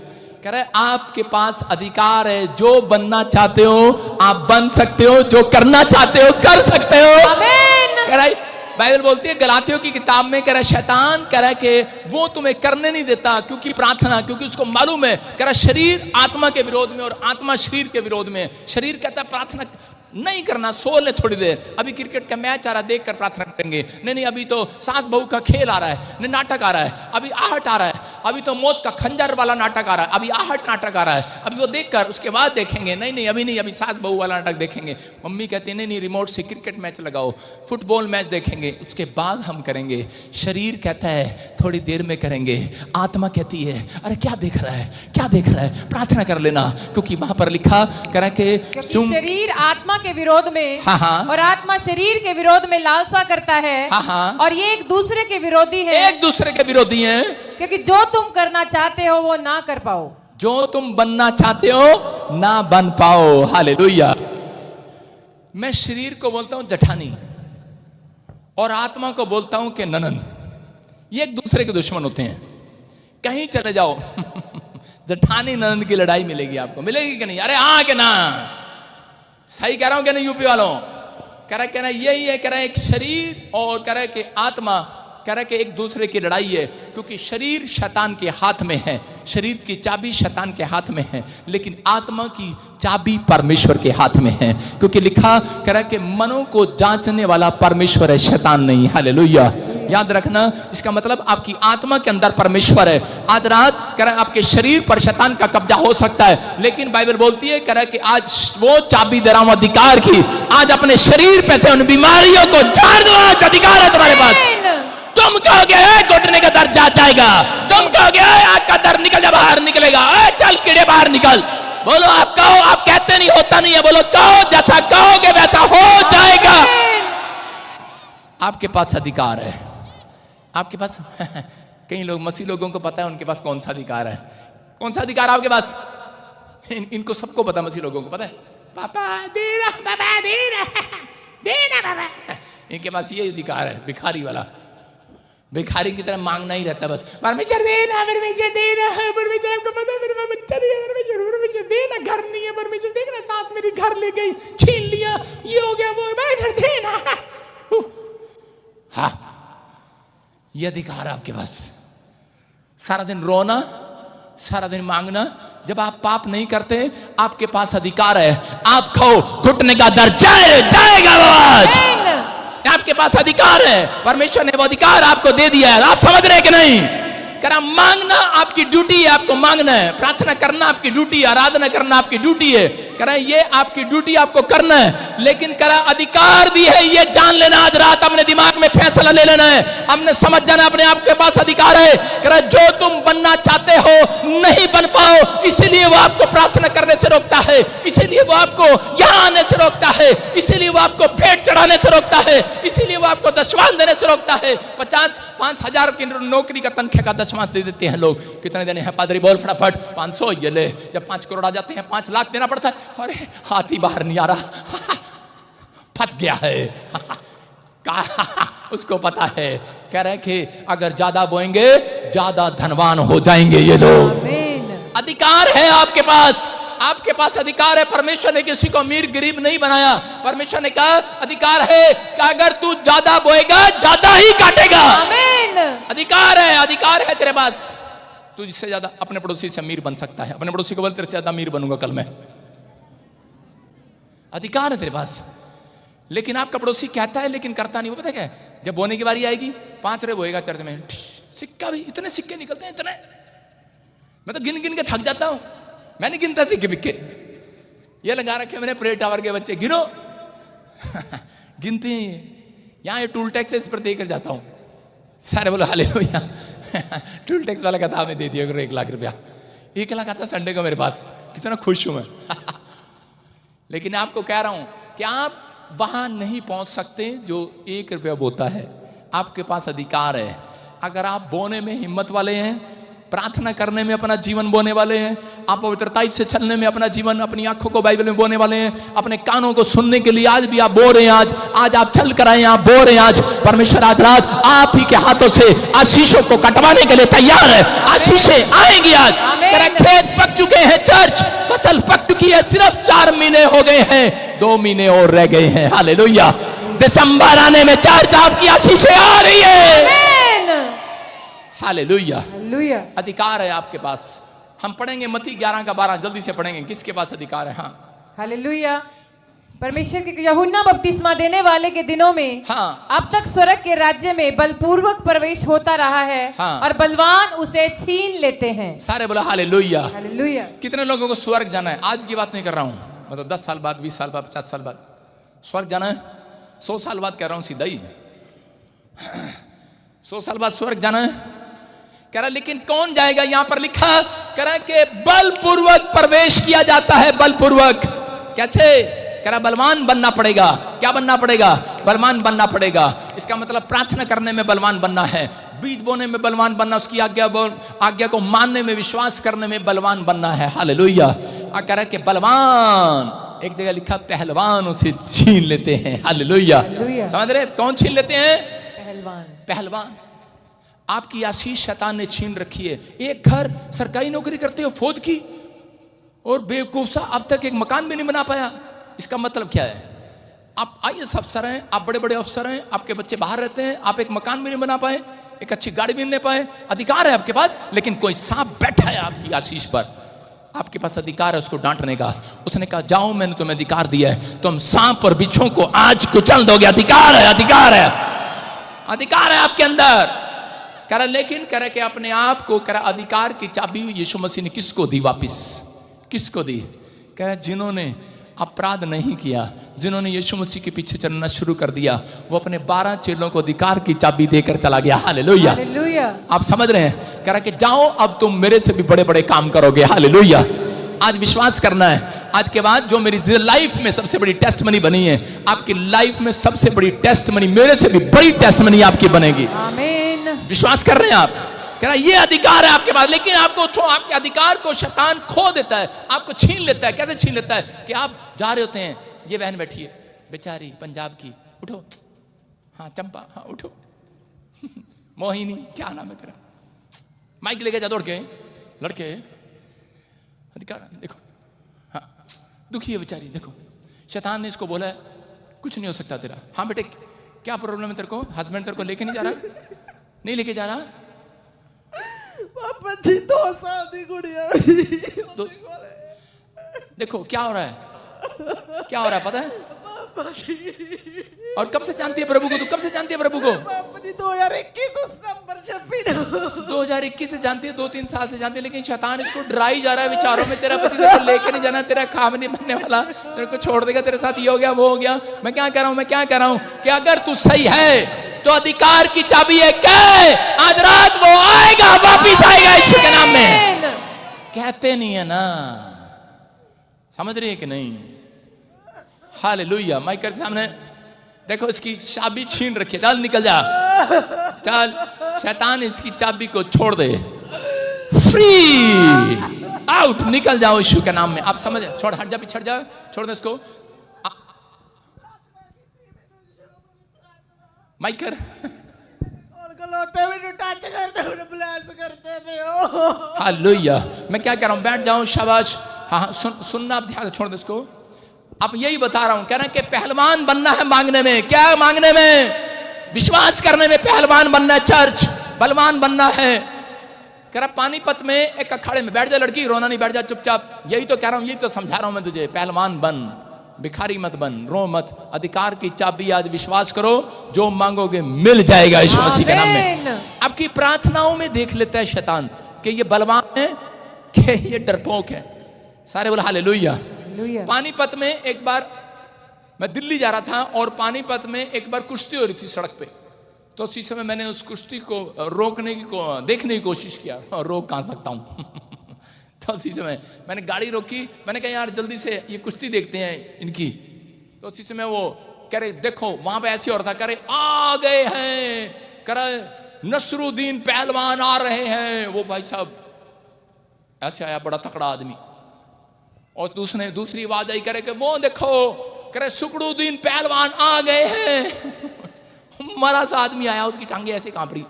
कह रहे आपके पास अधिकार है, जो बनना चाहते हो आप बन सकते हो, जो करना चाहते हो कर सकते हो। आमीन। कह रहा बाइबल बोलती है गलातियों की किताब में, कह रहा शैतान कह रहा कि वो तुम्हें करने नहीं देता, क्योंकि प्रार्थना, क्योंकि उसको मालूम है, कह रहा शरीर आत्मा के विरोध में और आत्मा शरीर के विरोध में। शरीर कहता है प्रार्थना नहीं करना, सो ले थोड़ी देर, अभी क्रिकेट का मैच आ रहा है देख कर प्रार्थना करेंगे। नहीं, अभी तो सास बहू का खेल आ रहा है, नहीं नाटक आ रहा है, अभी आहट आ रहा है, अभी तो मौत का खंजर वाला नाटक आ रहा है, अभी आहट नाटक आ रहा है, अभी वो देखकर उसके बाद देखेंगे। नहीं अभी नहीं, अभी सास बहू वाला नाटक देखेंगे। मम्मी कहती है नहीं रिमोट से क्रिकेट मैच लगाओ, फुटबॉल मैच देखेंगे, उसके बाद हम करेंगे। शरीर कहता है थोड़ी देर में करेंगे, आत्मा कहती है अरे क्या देख रहा है, क्या देख रहा है, प्रार्थना कर लेना, क्योंकि वहां पर लिखा करा के शरीर आत्मा के विरोध में, हाँ, और आत्मा शरीर के विरोध में लालसा करता है, हाँ, और ये एक दूसरे के विरोधी है, एक दूसरे के विरोधी हैं, क्योंकि जो तुम करना चाहते हो वो ना कर पाओ, जो तुम बनना चाहते हो ना बन पाओ। हालेलुया। मैं शरीर को बोलता हूं जठानी और आत्मा को बोलता हूं कि ननन। ये एक दूसरे के दुश्मन होते हैं। कहीं चले जाओ जठानी ननन की लड़ाई मिलेगी आपको, मिलेगी कि नहीं? अरे हाँ कि ना? सही कह रहा हूं कि नहीं यूपी वालों? कह रहा यही है, कह रहा एक शरीर और कह रहा कि आत्मा, कह रहा कि एक दूसरे की लड़ाई है, क्योंकि शरीर शैतान के हाथ में है, शरीर की चाबी शैतान के हाथ में है, लेकिन आत्मा की चाबी परमेश्वर के हाथ में है, क्योंकि लिखा कह रहा कि मनों को जांचने वाला परमेश्वर है, शैतान नहीं। हालेलुया। याद रखना, इसका मतलब आपकी आत्मा के अंदर परमेश्वर है। आज रात कह रहा आपके शरीर पर शैतान का कब्जा हो सकता है, लेकिन बाइबल बोलती है कह रहा कि आज वो चाबी दे रहा हूं अधिकार की। आज अपने शरीर पे से उन बीमारियों को झाड़ दो, आज अधिकार है तुम्हारे पास। तुम कहोगे घुटने का दर्द जा जाएगा, तुम कहोगे आग का दर्द निकल जा, बाहर निकलेगा, चल कीड़े बाहर निकल। बोलो आप कहो, आप कहते नहीं होता नहीं है, बोलो कहो, जैसा कहोगे वैसा हो जाएगा। आपके पास अधिकार है, आपके पास कई लोग मसीह लोगों को पता है उनके पास कौन सा अधिकार है। कौन सा अधिकार आपके पास? इनको सबको पता, मसीह लोगों को पता है। पापा देना, पापा देना, देना पापा। इनके पास ये अधिकार है, भिखारी वाला। भिखारी की तरह मांगना ही रहता है बस, परमेश्वर देना, परमेश्वर देना, परमेश्वर आपको पता है मेरे पास बच्चा नहीं है, परमेश्वर देना, घर नहीं है, परमेश्वर देखना सास मेरी घर ले गई, छीन लिया, ये हो गया, वो परमेश्वर देना। हाँ, ये अधिकार आपके पास। सारा दिन रोना, सारा दिन मांगना। जब आप पाप नहीं करते आपके पास अधिकार है। आप खाओ, घुटने का दर्द जाएगा आवाज। आपके पास अधिकार है, परमेश्वर ने वो अधिकार आपको दे दिया है। आप समझ रहे कि नहीं? करा मांगना आपकी ड्यूटी है, आपको मांगना है। प्रार्थना करना आपकी ड्यूटी है, आराधना करना आपकी ड्यूटी है। करा ये आपकी ड्यूटी आपको करना है, लेकिन करा अधिकार भी है, ये जान लेना आज रात अपने दिमाग में फैसला ले लेना है, हमने समझ जाना अपने आप के पास अधिकार है। कह रहा जो तुम बनना चाहते हो नहीं बन पाओ, इसीलिए वो आपको प्रार्थना करने से रोकता है, इसीलिए वो आपको यहाँ आने से रोकता है, इसीलिए वो आपको भेंट चढ़ाने से रोकता है, इसीलिए वो आपको दशमांश देने से रोकता है। 50,000 की नौकरी का तनख्वाह का दशमांश दे देते हैं लोग। कितने देने हैं पादरी? बोल फटाफट। 500, ये ले। जब 5 करोड़ आ जाते हैं 5 लाख देना पड़ता है। अरे हाथ ही बाहर नहीं आ रहा, फंस गया है। उसको पता है, कह रहे कि अगर ज्यादा बोएंगे ज्यादा धनवान हो जाएंगे ये लोग। आमीन। अधिकार है आपके पास, आपके पास अधिकार है। परमेश्वर ने किसी को अमीर गरीब नहीं बनाया। परमेश्वर ने कहा अधिकार है कि अगर तू ज्यादा बोएगा ज्यादा ही काटेगा। आमीन। अधिकार है, अधिकार है तेरे पास। तू जिससे ज्यादा अपने पड़ोसी से अमीर बन सकता है। अपने पड़ोसी को बोल तेरे से ज्यादा अमीर बनूंगा कल मैं। अधिकार है तेरे पास। लेकिन आपका पड़ोसी कहता है लेकिन करता नहीं। वो पता क्या है, जब बोने की बारी आएगी 5 रुपए बोएगा चर्च में, सिक्का भी इतने सिक्के निकलते हैं, इतने। मैं तो गिन गिन के थक जाता हूं। मैं नहीं गिनता सिक्के बिक्के। ये लगा रखे मैंने प्रे टावर के बच्चे, गिनो। गिनते हैं। यहाँ ये टूल टैक्स इस पर देकर जाता हूँ। सारे बोलो हालेलुया। टूल टैक्स वाला कहता हमें दे दिया करो 1 लाख रुपया। 1 लाख आता संडे को मेरे पास, कितना खुश हूं मैं। लेकिन आपको कह रहा हूं कि आप वहां नहीं पहुंच सकते जो 1 रुपया बोता है। आपके पास अधिकार है। अगर आप बोने में हिम्मत वाले हैं, प्रार्थना करने में अपना जीवन बोने वाले हैं, आप पवित्रता से चलने में अपना जीवन, अपनी आंखों को बाइबल में बोने वाले हैं, अपने कानों को सुनने के लिए आज भी आप बो रहे हैं, आज आप चल कर आए हैं, आप बो रहे हैं। आज परमेश्वर आज रात आप ही के हाथों से आशीषों को कटवाने के लिए तैयार है। आशीषें आएंगी आज। तेरा खेत पक चुके हैं, चर्च फसल पक चुकी है, सिर्फ 4 महीने हो गए हैं, 2 महीने और रह गए हैं। हालेलुया। दिसंबर आने में चर्च आपकी आशीषें आ रही है। हालेलुया। हालेलुया। अधिकार है आपके पास। हम पढ़ेंगे मत्ती 11 का 12, जल्दी से पढ़ेंगे। किसके पास अधिकार है? हाँ, हालेलुया। परमेश्वर के यूहन्ना बपतिस्मा देने वाले के दिनों में हाँ, अब तक स्वर्ग के राज्य में बलपूर्वक प्रवेश होता रहा है, हाँ, और बलवान उसे छीन लेते हैं। सारे बोला हालेलुया। हालेलुया। कितने लोगों को स्वर्ग जाना है? आज की बात नहीं कर रहा हूं, मतलब 10 साल बाद, 20 साल बाद, 50 साल बाद स्वर्ग जाना है। 100 साल बाद कह रहा हूं सीधा ही। 100 साल बाद स्वर्ग जाना है। कह रहा लेकिन कौन जाएगा? यहां पर लिखा कह रहा कि बलपूर्वक प्रवेश किया जाता है। बलपूर्वक कैसे? कह रहा बलवान बनना पड़ेगा। क्या बनना पड़ेगा? बलवान बनना पड़ेगा। इसका मतलब प्रार्थना करने में बलवान बनना है, बीज बोने में बलवान बनना, उसकी आज्ञा को मानने में, विश्वास करने में बलवान बनना है। हालेलुया। कह रहा कि बलवान, एक जगह लिखा पहलवान उसे छीन लेते हैं। हालेलुया। समझ रहे? कौन छीन लेते हैं? पहलवान। पहलवान। आपकी आशीष शैतान ने छीन रखी है। एक घर, सरकारी नौकरी करते हो फौज की, और बेवकूफ सा अब तक एक मकान भी नहीं बना पाया। इसका मतलब क्या है? आप IAS अफसर हैं, आप बड़े बड़े अफसर हैं, आपके बच्चे बाहर रहते हैं, आप एक मकान भी नहीं बना पाए, एक अच्छी गाड़ी भी नहीं ले पाए। अधिकार है आपके पास, लेकिन कोई सांप बैठा है आपकी आशीष पर। आपके पास अधिकार है उसको डांटने का। उसने कहा जाओ, मैंने तुम्हें अधिकार दिया है, तुम सांप और बिच्छों को आज कुचल दोगे। अधिकार है, अधिकार है, अधिकार है आपके अंदर। कह रहा लेकिन कह रहा कि अपने आप को, कह रहा अधिकार की चाबी यीशु मसीह ने किसको दी वापिस? किसको दी? कह रहा जिन्होंने अपराध नहीं किया, जिन्होंने यीशु मसीह के पीछे चलना शुरू कर दिया, वो अपने 12 चेलों को अधिकार की चाबी देकर चला गया। हालेलुया। हालेलुया। आप समझ रहे हैं? कह रहा कि जाओ अब तुम मेरे से भी बड़े बड़े काम करोगे। हालेलुया। आज विश्वास करना है। आज के बाद जो मेरी लाइफ में सबसे बड़ी टेस्टमनी बनी है, आपकी लाइफ में सबसे बड़ी टेस्टमनी, मेरे से भी बड़ी टेस्टमनी आपकी बनेगी। आमीन। विश्वास कर रहे हैं आप? कह रहा ये अधिकार है आपके पास, लेकिन आपके अधिकार को शैतान खो देता है, आपको छीन लेता है। कैसे छीन लेता है? कि आप जा रहे होते हैं, ये बहन बैठी है बेचारी पंजाब की, उठो, हाँ चंपा, हाँ उठो, मोहिनी, क्या नाम है तेरा, माइक लेके जा दौड़ के, लड़के अधिकार देखो, हाँ दुखी है बेचारी, देखो शैतान ने इसको बोला है कुछ नहीं हो सकता तेरा। हाँ बेटे क्या प्रॉब्लम है तेरे को? हस्बैंड तेरे को लेके नहीं जा रहा? नहीं लेके जा रहा? पापा जी 2 साल की गुड़िया देखो क्या हो रहा है, क्या हो रहा है पता है? और कब से जानती है प्रभु को? तू कब से जानती है प्रभु को? 2021 नंबर 26 2021 से जानती है, 2-3 साल से जानती है, लेकिन शैतान इसको डराई जा रहा है विचारों में, तेरा पति तेरे को लेके नहीं जाना, तेरा काम नहीं बनने वाला, तेरे को छोड़ देगा, तेरे साथ ये हो गया वो हो गया। मैं क्या कह रहा हूं कि अगर तू सही है तो अधिकार की चाबी है क्या? आज रात वो आएगा, वापिस आएगा यीशु के नाम में। कहते नहीं है ना, समझ रही है कि नहीं? हालेलुया। माइक के सामने देखो, इसकी चाबी छीन रखी है, चल निकल जा, चल, शैतान इसकी चाबी को छोड़ दे, फ्री आउट, निकल जाओ यीशु के नाम में। आप समझ, छोड़, हट जा, पीछे हट जा, छोड़ दे इसको। माइक कर, हालेलुया। मैं क्या कह रहा हूं, बैठ जाओ, शाबाश। हाँ, सुनना, आप ध्यान, छोड़ दे इसको। अब यही बता रहा हूं, कह रहे हैं कि पहलवान बनना है मांगने में। क्या मांगने में? विश्वास करने में पहलवान बनना है, चर्च बलवान बनना है। कह रहा पानीपत में एक अखाड़े में, बैठ जा लड़की, रोना नहीं, बैठ जा चुपचाप। यही तो कह रहा हूं, यही तो समझा रहा हूं मैं तुझे, पहलवान बन, भिखारी मत बन, रो मत। अधिकार की चाबी आज विश्वास करो, जो मांगोगे मिल जाएगा यीशु मसीह के नाम में। आपकी प्रार्थनाओं में देख लेता है शैतान कि ये बलवान है कि ये डरपोक है। सारे बोले हालेलुया। पानीपत में एक बार मैं दिल्ली जा रहा था और पानीपत में एक बार कुश्ती हो रही थी सड़क पे, तो उसी समय मैंने उस कुश्ती को रोकने की देखने की कोशिश किया, रोक कहां सकता हूं तो उसी समय मैंने गाड़ी रोकी, मैंने कहा यार जल्दी से ये कुश्ती देखते हैं इनकी। तो उसी समय वो कह रहे देखो वहां पे ऐसे हो रहा था, कह रहे आ गए हैं, कह रहे नसरुद्दीन पहलवान आ रहे हैं। वो भाई साहब ऐसे आया, बड़ा तकड़ा आदमी, और दूसरी आवाज आई, करे कि वो देखो, करे सुकड़ुद्दीन पहलवान आ गए हैं मरा सा आदमी आया, उसकी टांगे ऐसे कांप रही।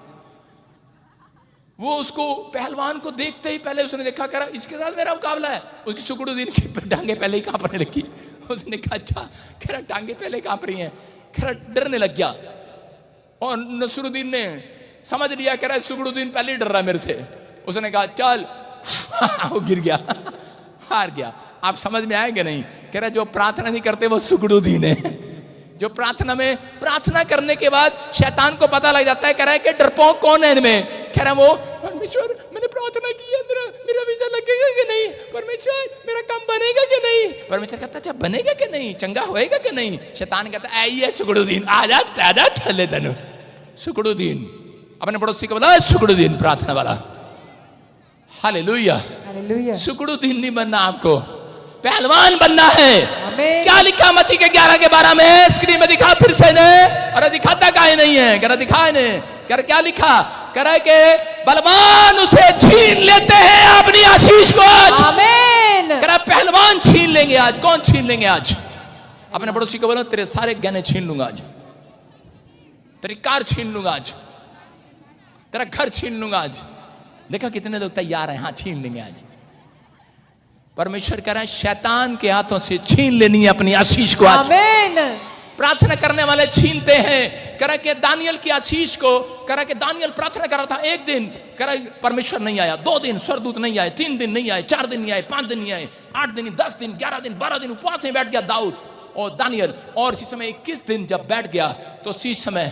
वो उसको पहलवान को देखते ही पहले उसने देखा, कह रहा इसके साथ मेरा मुकाबला है। उसकी सुकड़ुद्दीन की टांगे पहले ही कांपने लगी। उसने कहा अच्छा, कह रहा टांगे पहले कांप रही हैं, कह रहा डरने लग गया। और नसरुद्दीन ने समझ लिया, कह रहा सुकड़ुद्दीन पहले ही डर रहा है मेरे से। उसने कहा चल वो गिर गया, हार गया। आप समझ में आएंगे नहीं? कह रहा जो प्रार्थना नहीं करते वो सुकड़ुद्दीन है। जो प्रार्थना में प्रार्थना करने के बाद शैतान को पता लग जाता है, कह रहा है कि डरपोक कौन है इनमें। कह रहा वो परमेश्वर मैंने प्रार्थना की है, मेरा वीजा लगेगा कि नहीं, परमेश्वर मेरा काम बनेगा कि नहीं। परमेश्वर कहता अच्छा बनेगा कि नहीं, चंगा होएगा कि नहीं। शैतान कहता आइए सुकड़ुद्दीन, आजा थले तनु। सुकड़ुद्दीन अपने पड़ोसी को बोला सुकड़ुद्दीन प्रार्थना वाला। हालेलुया। सुकड़ुद्दीन नहीं बनना, आपको पहलवान बनना है। क्या लिखा मत्ती के 11 के 12 में? स्क्रीन में दिखा फिर से ने, और दिखाता काहे नहीं है? कह रहा दिखाए ने, कह रहा क्या लिखा? कह रहा है कि बलवान उसे छीन लेते हैं अपनी आशीष को आज। आमीन। कह रहा पहलवान छीन लेंगे आज। कौन छीन लेंगे आज? अपने पड़ोसी को बोलो तेरे सारे गहने छीन लूंगा आज, तेरी कार छीन लूंगा आज, तेरा घर छीन लूंगा आज। देखा कितने लोग तैयार हैं, हाँ छीन लेंगे आज। परमेश्वर कह रहा है शैतान के हाथों से छीन लेनी है अपनी आशीष को आज। आमीन। प्रार्थना करने वाले छीनते हैं। कह रहा कि दानियल की आशीष को, कह रहा कि दानियल प्रार्थना कर रहा था, एक दिन कह रहा परमेश्वर नहीं आया, 2 दिन स्वर्गदूत नहीं आए, 3 दिन नहीं आए, 4 दिन नहीं आए, 5 दिन नहीं आए, 8 दिन, 10 दिन, 11 दिन, 12 दिन उपवास में बैठ गया दाऊद और दानियल। और इसी समय 21 दिन जब बैठ गया तो उसी समय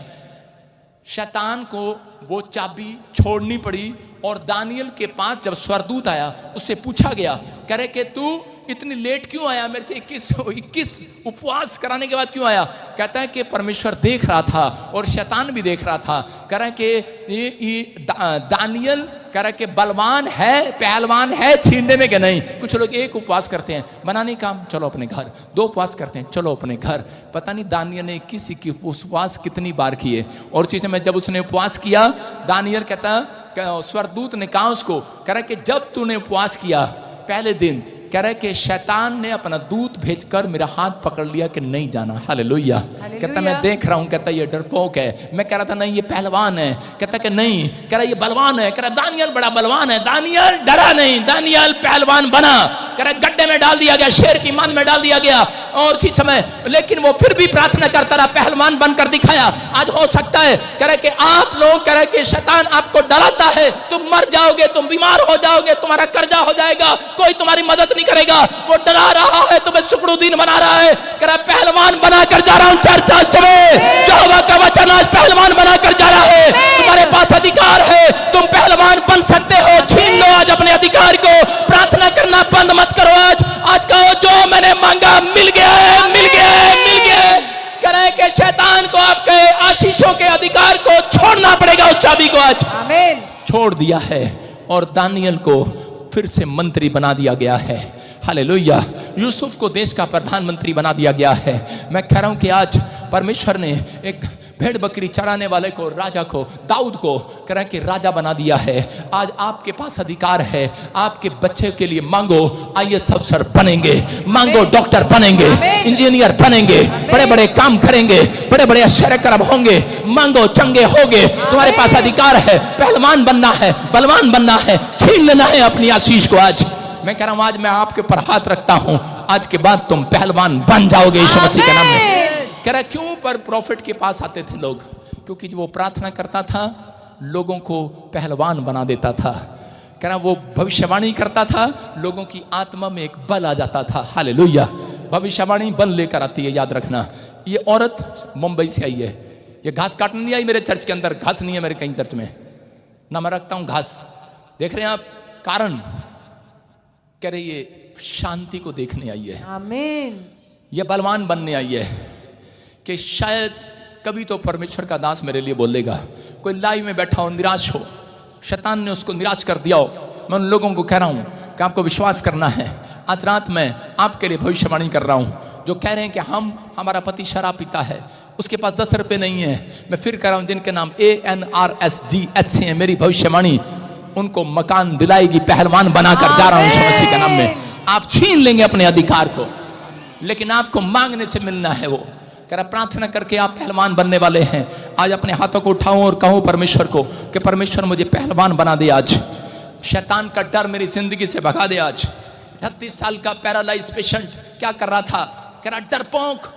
शैतान को वो चाबी छोड़नी पड़ी। और दानियल के पास जब स्वर्गदूत आया, उससे पूछा गया, कह रहे कि तू इतनी लेट क्यों आया, मेरे से 21 उपवास कराने के बाद क्यों आया? कहता है कि परमेश्वर देख रहा था और शैतान भी देख रहा था। कह रहा है कि दानियल कह रहा कि बलवान है, पहलवान है छीनने में कि नहीं। कुछ लोग एक उपवास करते हैं, बनाने काम चलो अपने घर, 2 उपवास करते हैं चलो अपने घर। पता नहीं दानियल ने किसी की उपवास कितनी बार किए। और उसी समय जब उसने उपवास किया, दानियल कहता, स्वर्गदूत ने कहा उसको, कह रहा कि जब तूने उपवास किया पहले दिन, कह रहा है कि शैतान ने अपना दूत भेजकर मेरा हाथ पकड़ लिया कि नहीं जाना। हालेलुया। कहता मैं देख रहा हूं, कहता ये डरपोक है। मैं कह रहा था नहीं ये पहलवान है, कहता कि नहीं, कह रहा ये बलवान है। कह रहा दानियल बड़ा बलवान है, दानियल डरा नहीं, दानियल पहलवान बना। कह रहा गड्ढे में डाल दिया गया, शेर की मान में डाल दिया गया। और इसी समय लेकिन वो फिर भी प्रार्थना करता रहा, पहलवान बनकर दिखाया। आज हो सकता है कह रहे कि आप लोग, कह रहे कि शैतान आपको डराता है, तुम मर जाओगे, तुम बीमार हो जाओगे, तुम्हारा कर्जा हो जाएगा, कोई तुम्हारी मदद करेगा। वो डरा रहा है, तुम्हें सुकड़ुद्दीन बना रहा है। कह रहा पहलवान बनाकर जा रहा हूं चर्च आज तुम्हें। यहोवा का वचन आज पहलवान बनाकर जा रहा है। तुम्हारे पास अधिकार है, तुम पहलवान बन आज आमीन। छोड़ दिया है और दानियल को फिर से मंत्री बना दिया गया है। हालेलुया। यूसुफ को देश का प्रधानमंत्री बना दिया गया है। मैं कह रहा हूं कि आज परमेश्वर ने एक भेड़ बकरी चराने वाले को, राजा को, दाऊद को कह रहा है कि राजा बना दिया है। आज आपके पास अधिकार है। आपके बच्चे के लिए मांगो, आईएएस अफसर बनेंगे, मांगो डॉक्टर बनेंगे, इंजीनियर बनेंगे, बड़े बड़े काम करेंगे, बड़े बड़े आश्चर्य कर्म होंगे, मांगो चंगे होगे। तुम्हारे पास अधिकार है। पहलवान बनना है, बलवान बनना है, छीन लेना है अपनी आशीष को। आज मैं कह रहा हूं, आज मैं आपके ऊपर हाथ रखता हूं, आज के बाद तुम पहलवान बन जाओगे यीशु मसीह के नाम में। कह रहा क्यों पर प्रॉफिट के पास आते थे लोग? क्योंकि जो वो प्रार्थना करता था लोगों को पहलवान बना देता था। कह रहा वो भविष्यवाणी करता था, लोगों की आत्मा में एक बल आ जाता था। हालेलुया। भविष्यवाणी बल लेकर आती है, याद रखना। ये औरत मुंबई से आई है, ये घास काटने नहीं आई मेरे चर्च के अंदर। घास नहीं है मेरे कहीं चर्च में, ना मैं रखता हूं घास। देख रहे हैं आप कारण? कह रहे ये शांति को देखने आई है, आमीन। ये बलवान बनने आई है कि शायद कभी तो परमेश्वर का दास मेरे लिए बोलेगा। कोई लाइव में बैठा हो, निराश हो, शैतान ने उसको निराश कर दिया हो, मैं उन लोगों को कह रहा हूं कि आपको विश्वास करना है। आज रात में आपके लिए भविष्यवाणी कर रहा हूं। जो कह रहे हैं कि हमारा पति शराब पीता है, उसके पास 10 रुपये नहीं है, मैं फिर कह रहा हूं जिनके नाम ANRSGH है, मेरी भविष्यवाणी उनको मकान दिलाएगी, पहलवान बनाकर जा रहा हूं यीशु मसीह के नाम में। आप छीन लेंगे अपने अधिकार को, लेकिन आपको मांगने से मिलना है। वो कह रहा प्रार्थना करके आप पहलवान बनने वाले हैं। आज अपने हाथों को उठाऊं और कहूं परमेश्वर को कि परमेश्वर मुझे पहलवान बना दे। आज शैतान का डर मेरी जिंदगी से भगा दे। आज 38 साल का पैरालाइज पेशेंट क्या कर रहा था? कह रहा डरपोक,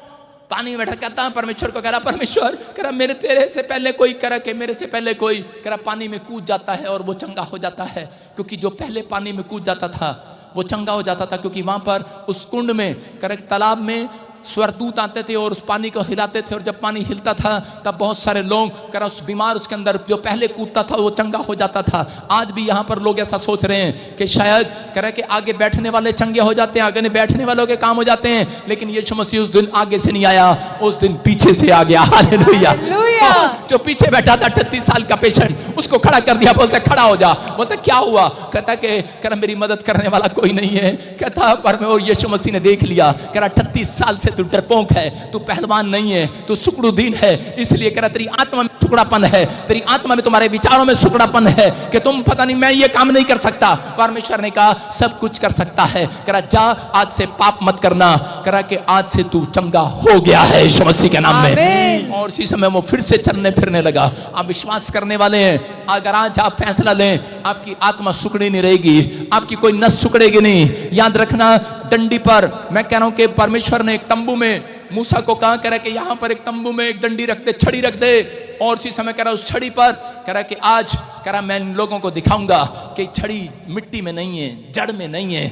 पानी में ढकाता परमेश्वर को। कह रहा परमेश्वर, कह रहा मेरे तेरे से पहले कोई, कह रहा कि मेरे से पहले कोई, कह रहा पानी में कूद जाता है और वो चंगा हो जाता है। क्योंकि जो पहले पानी में कूद जाता था वो चंगा हो जाता था, क्योंकि वहां पर उस कुंड में, कह रहा तालाब में स्वर्गदूत आते थे और उस पानी को हिलाते थे, और जब पानी हिलता था तब बहुत सारे लोग, कह रहा उस बीमार उसके अंदर जो पहले कूदता था वो चंगा हो जाता था। आज भी यहाँ पर लोग ऐसा सोच रहे हैं कि शायद, कह रहा कि आगे बैठने वाले चंगे हो जाते हैं, आगे बैठने वालों के काम हो जाते हैं, लेकिन यीशु मसीह उस दिन आगे से नहीं आया, उस दिन पीछे से आ गया। हालेलुया। जो पीछे बैठा था 38 साल का पेशेंट, उसको खड़ा कर दिया। बोलते खड़ा हो जा। बोलते क्या हुआ? कहता कि कह रहा मेरी मदद करने वाला कोई नहीं है। कहता पर मैं वो यीशु मसीह ने देख लिया। कह रहा 38 साल से तू डरपोक है, तू पहलवान नहीं है, तू सुकड़ुदीन है। इसलिए कह रहा तेरी आत्मा में सुकड़ापन है, तेरी आत्मा में, तुम्हारे विचारों में सुकड़ापन है कि तुम पता नहीं मैं ये काम नहीं कर सकता। परमेश्वर ने कहा सब कुछ कर सकता है। कह रहा जा आज से पाप मत करना। कह रहा कि आज से तू चंगा हो गया है यीशु मसीह के नाम में। और इसी समय वो फिर से चलने फिरने लगा। आप विश्वास करने वाले हैं, अगर आज आप फैसला लें, आपकी आत्मा सुकड़ी नहीं रहेगी, आपकी कोई नस सुकड़ेगी नहीं। याद रखना, डंडी पर मैं कह रहा हूं कि परमेश्वर ने एक तंबू में मूसा को कहा, कह रहा कि यहां पर एक तंबू में एक डंडी रख दे, छड़ी रख दे। और इसी समय कह रहा उस छड़ी पर, कह रहा कि आज, कह रहा मैं इन लोगों को दिखाऊंगा कि छड़ी मिट्टी में नहीं है, जड़ में नहीं है।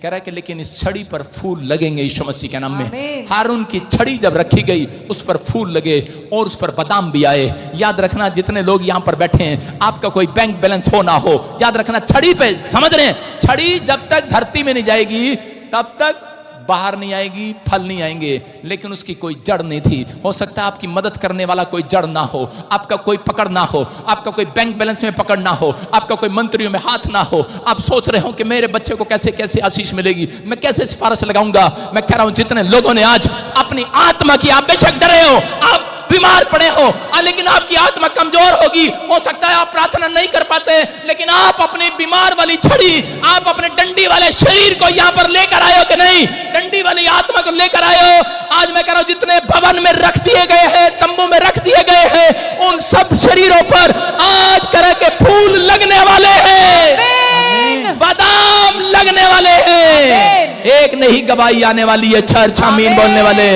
कह रहा कि लेकिन इस छड़ी पर फूल लगेंगे यीशु मसीह के नाम में। हारून की छड़ी जब रखी गई, उस पर फूल लगे और उस पर बादाम भी आए। याद रखना, जितने लोग यहाँ पर बैठे हैं, आपका कोई बैंक बैलेंस हो ना हो, याद रखना छड़ी पे, समझ रहे हैं, छड़ी जब तक धरती में नहीं जाएगी तब तक बाहर नहीं आएगी, फल नहीं आएंगे। लेकिन उसकी कोई जड़ नहीं थी। हो सकता है आपकी मदद करने वाला कोई जड़ ना हो, आपका कोई पकड़ ना हो, आपका कोई बैंक बैलेंस में पकड़ ना हो, आपका कोई मंत्रियों में हाथ ना हो। आप सोच रहे हो कि मेरे बच्चे को कैसे कैसे आशीष मिलेगी, मैं कैसे सिफारिश लगाऊंगा। मैं कह रहा हूं जितने लोगों ने आज अपनी आत्मा की, आप बेशक डरे हो, आप बीमार पड़े हो, लेकिन आपकी आत्मा कमजोर होगी। हो सकता है आप प्रार्थना नहीं कर पाते, लेकिन आप अपनी बीमार वाली छड़ी, आप अपने डंडी वाले शरीर को यहाँ पर लेकर आए हो कि नहीं? डंडी वाली आत्मा को लेकर आए हो। आज मैं कह रहा हूं जितने भवन में रख दिए गए हैं, तंबू में रख दिए गए हैं, उन सब शरीरों पर आज तरह के फूल लगने वाले हैं, बादाम लगने वाले हैं। एक नहीं गवाही आने वाली है, चर्च आमीन बोलने वाले,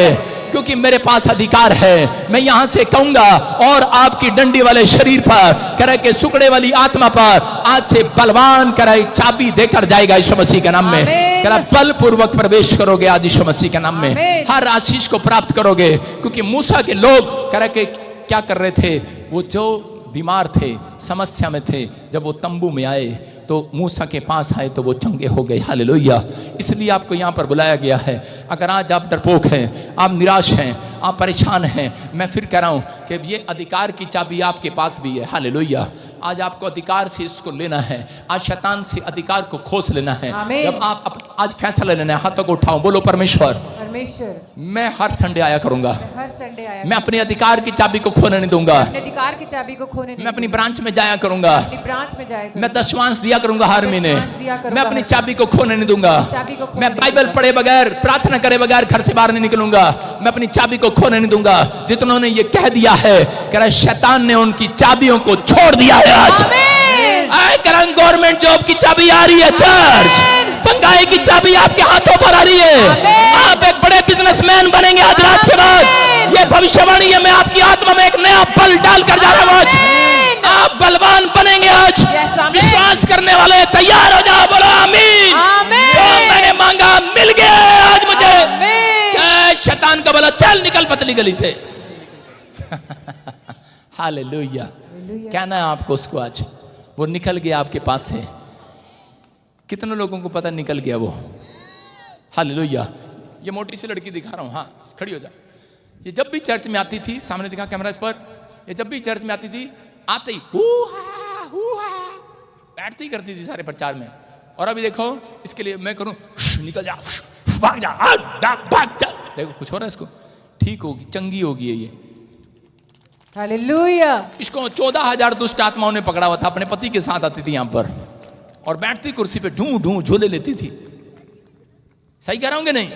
क्योंकि मेरे पास अधिकार है। मैं यहां से कहूंगा और आपकी डंडी वाले शरीर पर, करे के सुकड़े वाली आत्मा पर आज से बलवान करे चाबी देकर जाएगा यीशु मसीह के नाम में। करे बलपूर्वक प्रवेश करोगे आज यीशु मसीह के नाम में, हर आशीष को प्राप्त करोगे। क्योंकि मूसा के लोग करे के क्या कर रहे थे? वो जो बीमार थे, समस्या में थे, जब वो तंबू में आए तो मूसा के पास आए तो वो चंगे हो गए। हालेलुया। इसलिए आपको यहाँ पर बुलाया गया है। अगर आज आप डरपोक हैं, आप निराश हैं, आप परेशान हैं, मैं फिर कह रहा हूँ कि ये अधिकार की चाबी आपके पास भी है। हालेलुया। आज आपको अधिकार से इसको लेना है, आज शैतान से अधिकार को खोस लेना है। आमीन। जब आप आज फैसला लेना है, हाथों को उठाओ, बोलो परमेश्वर परमेश्वर मैं हर संडे आया करूंगा, हर संडे आया मैं अपने अधिकार की चाबी को खोने नहीं दूंगा, अपने अधिकार की चाबी को खोने नहीं मैं अपनी ब्रांच में जाया करूंगा, अपनी ब्रांच में जाएगा, मैं दशवांश दिया करूंगा हर महीने, दशवांश दिया करूंगा मैं अपनी हर चाबी को खोने नहीं दूंगा, चाबी को खोने मैं नहीं बाइबल दूंगा। पढ़े बगैर, प्रार्थना करे बगैर घर से बाहर नहीं निकलूंगा, मैं अपनी चाबी को खोने नहीं दूंगा। जितनों ने ये कह दिया है, कह रहा है शैतान ने उनकी चाबियों को छोड़ दिया है। आज आए करंग गवर्नमेंट जॉब की चाबी आ रही है, चर्च चंगाई की चाबी आपके हाथों पर आ रही है। आप एक बड़े बिजनेसमैन बनेंगे आज रात के बाद। ये भविष्यवाणी है, मैं आपकी आत्मा में एक नया बल डाल कर जा रहा हूं। आज आप बलवान बनेंगे। आज विश्वास करने वाले तैयार हो जाओ, बोलो आमीन। जो मैंने मांगा मिल गया आज मुझे। क्या शैतान का बोला चल निकल पतली गली से। हालेलुया। कहना है आपको उसको, आज वो निकल गया आपके पास से। कितने लोगों को पता निकल गया वो? हालेलुया। ये मोटी सी लड़की दिखा रहा हूं, हाँ खड़ी हो जा। ये जब भी चर्च में आती थी, सामने दिखा कैमरा इस पर, ये जब भी चर्च में आती थी, आते ही बैठती करती थी सारे प्रचार में। और अभी देखो इसके लिए मैं करूं निकल जा, भाग जा, भाग जा। देखो कुछ हो रहा है इसको, ठीक होगी, चंगी होगी ये। हालेलुया। इसको 14,000 दुष्ट आत्माओं ने पकड़ा हुआ था। अपने पति के साथ आती थी यहां पर और बैठती कुर्सी पे ढूं ढूं झोले लेती थी। सही कह रहा हूं कि नहीं?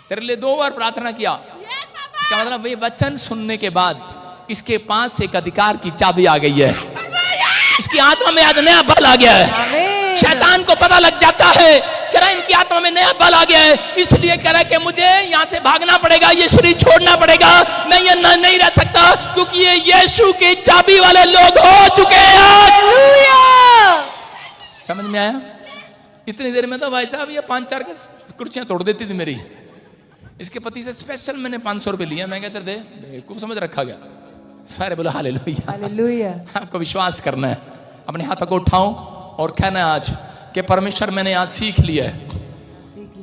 तेरे लिए 2 बार प्रार्थना किया। इसका मतलब ये वचन सुनने के बाद इसके पास एक अधिकार की चाबी आ गई है। इसकी आत्मा में आज नया बल आ गया है। शैतान को पता लग जाता है, कह रहा है इनकी आत्मा में नया बल आ गया है, इसलिए कह रहा है कि मुझे यहाँ से भागना पड़ेगा, ये शरीर छोड़ना पड़ेगा, मैं ये नहीं रह सकता, क्योंकि ये यीशु की चाबी वाले लोग हो चुके हैं आज। समझ में आया? इतनी देर में तो भाई साहब ये 5-4 के कुर्सियां तोड़ देती थी मेरी। इसके पति से स्पेशल मैंने 500 रुपए लिया। मैं कहते दे, खूब समझ रखा गया। सारे बोलो हालेलुया। हालेलुया। आपको विश्वास करना है, अपने हाथों को उठाओ और कहना है आज कि परमेश्वर मैंने आज सीख लिया है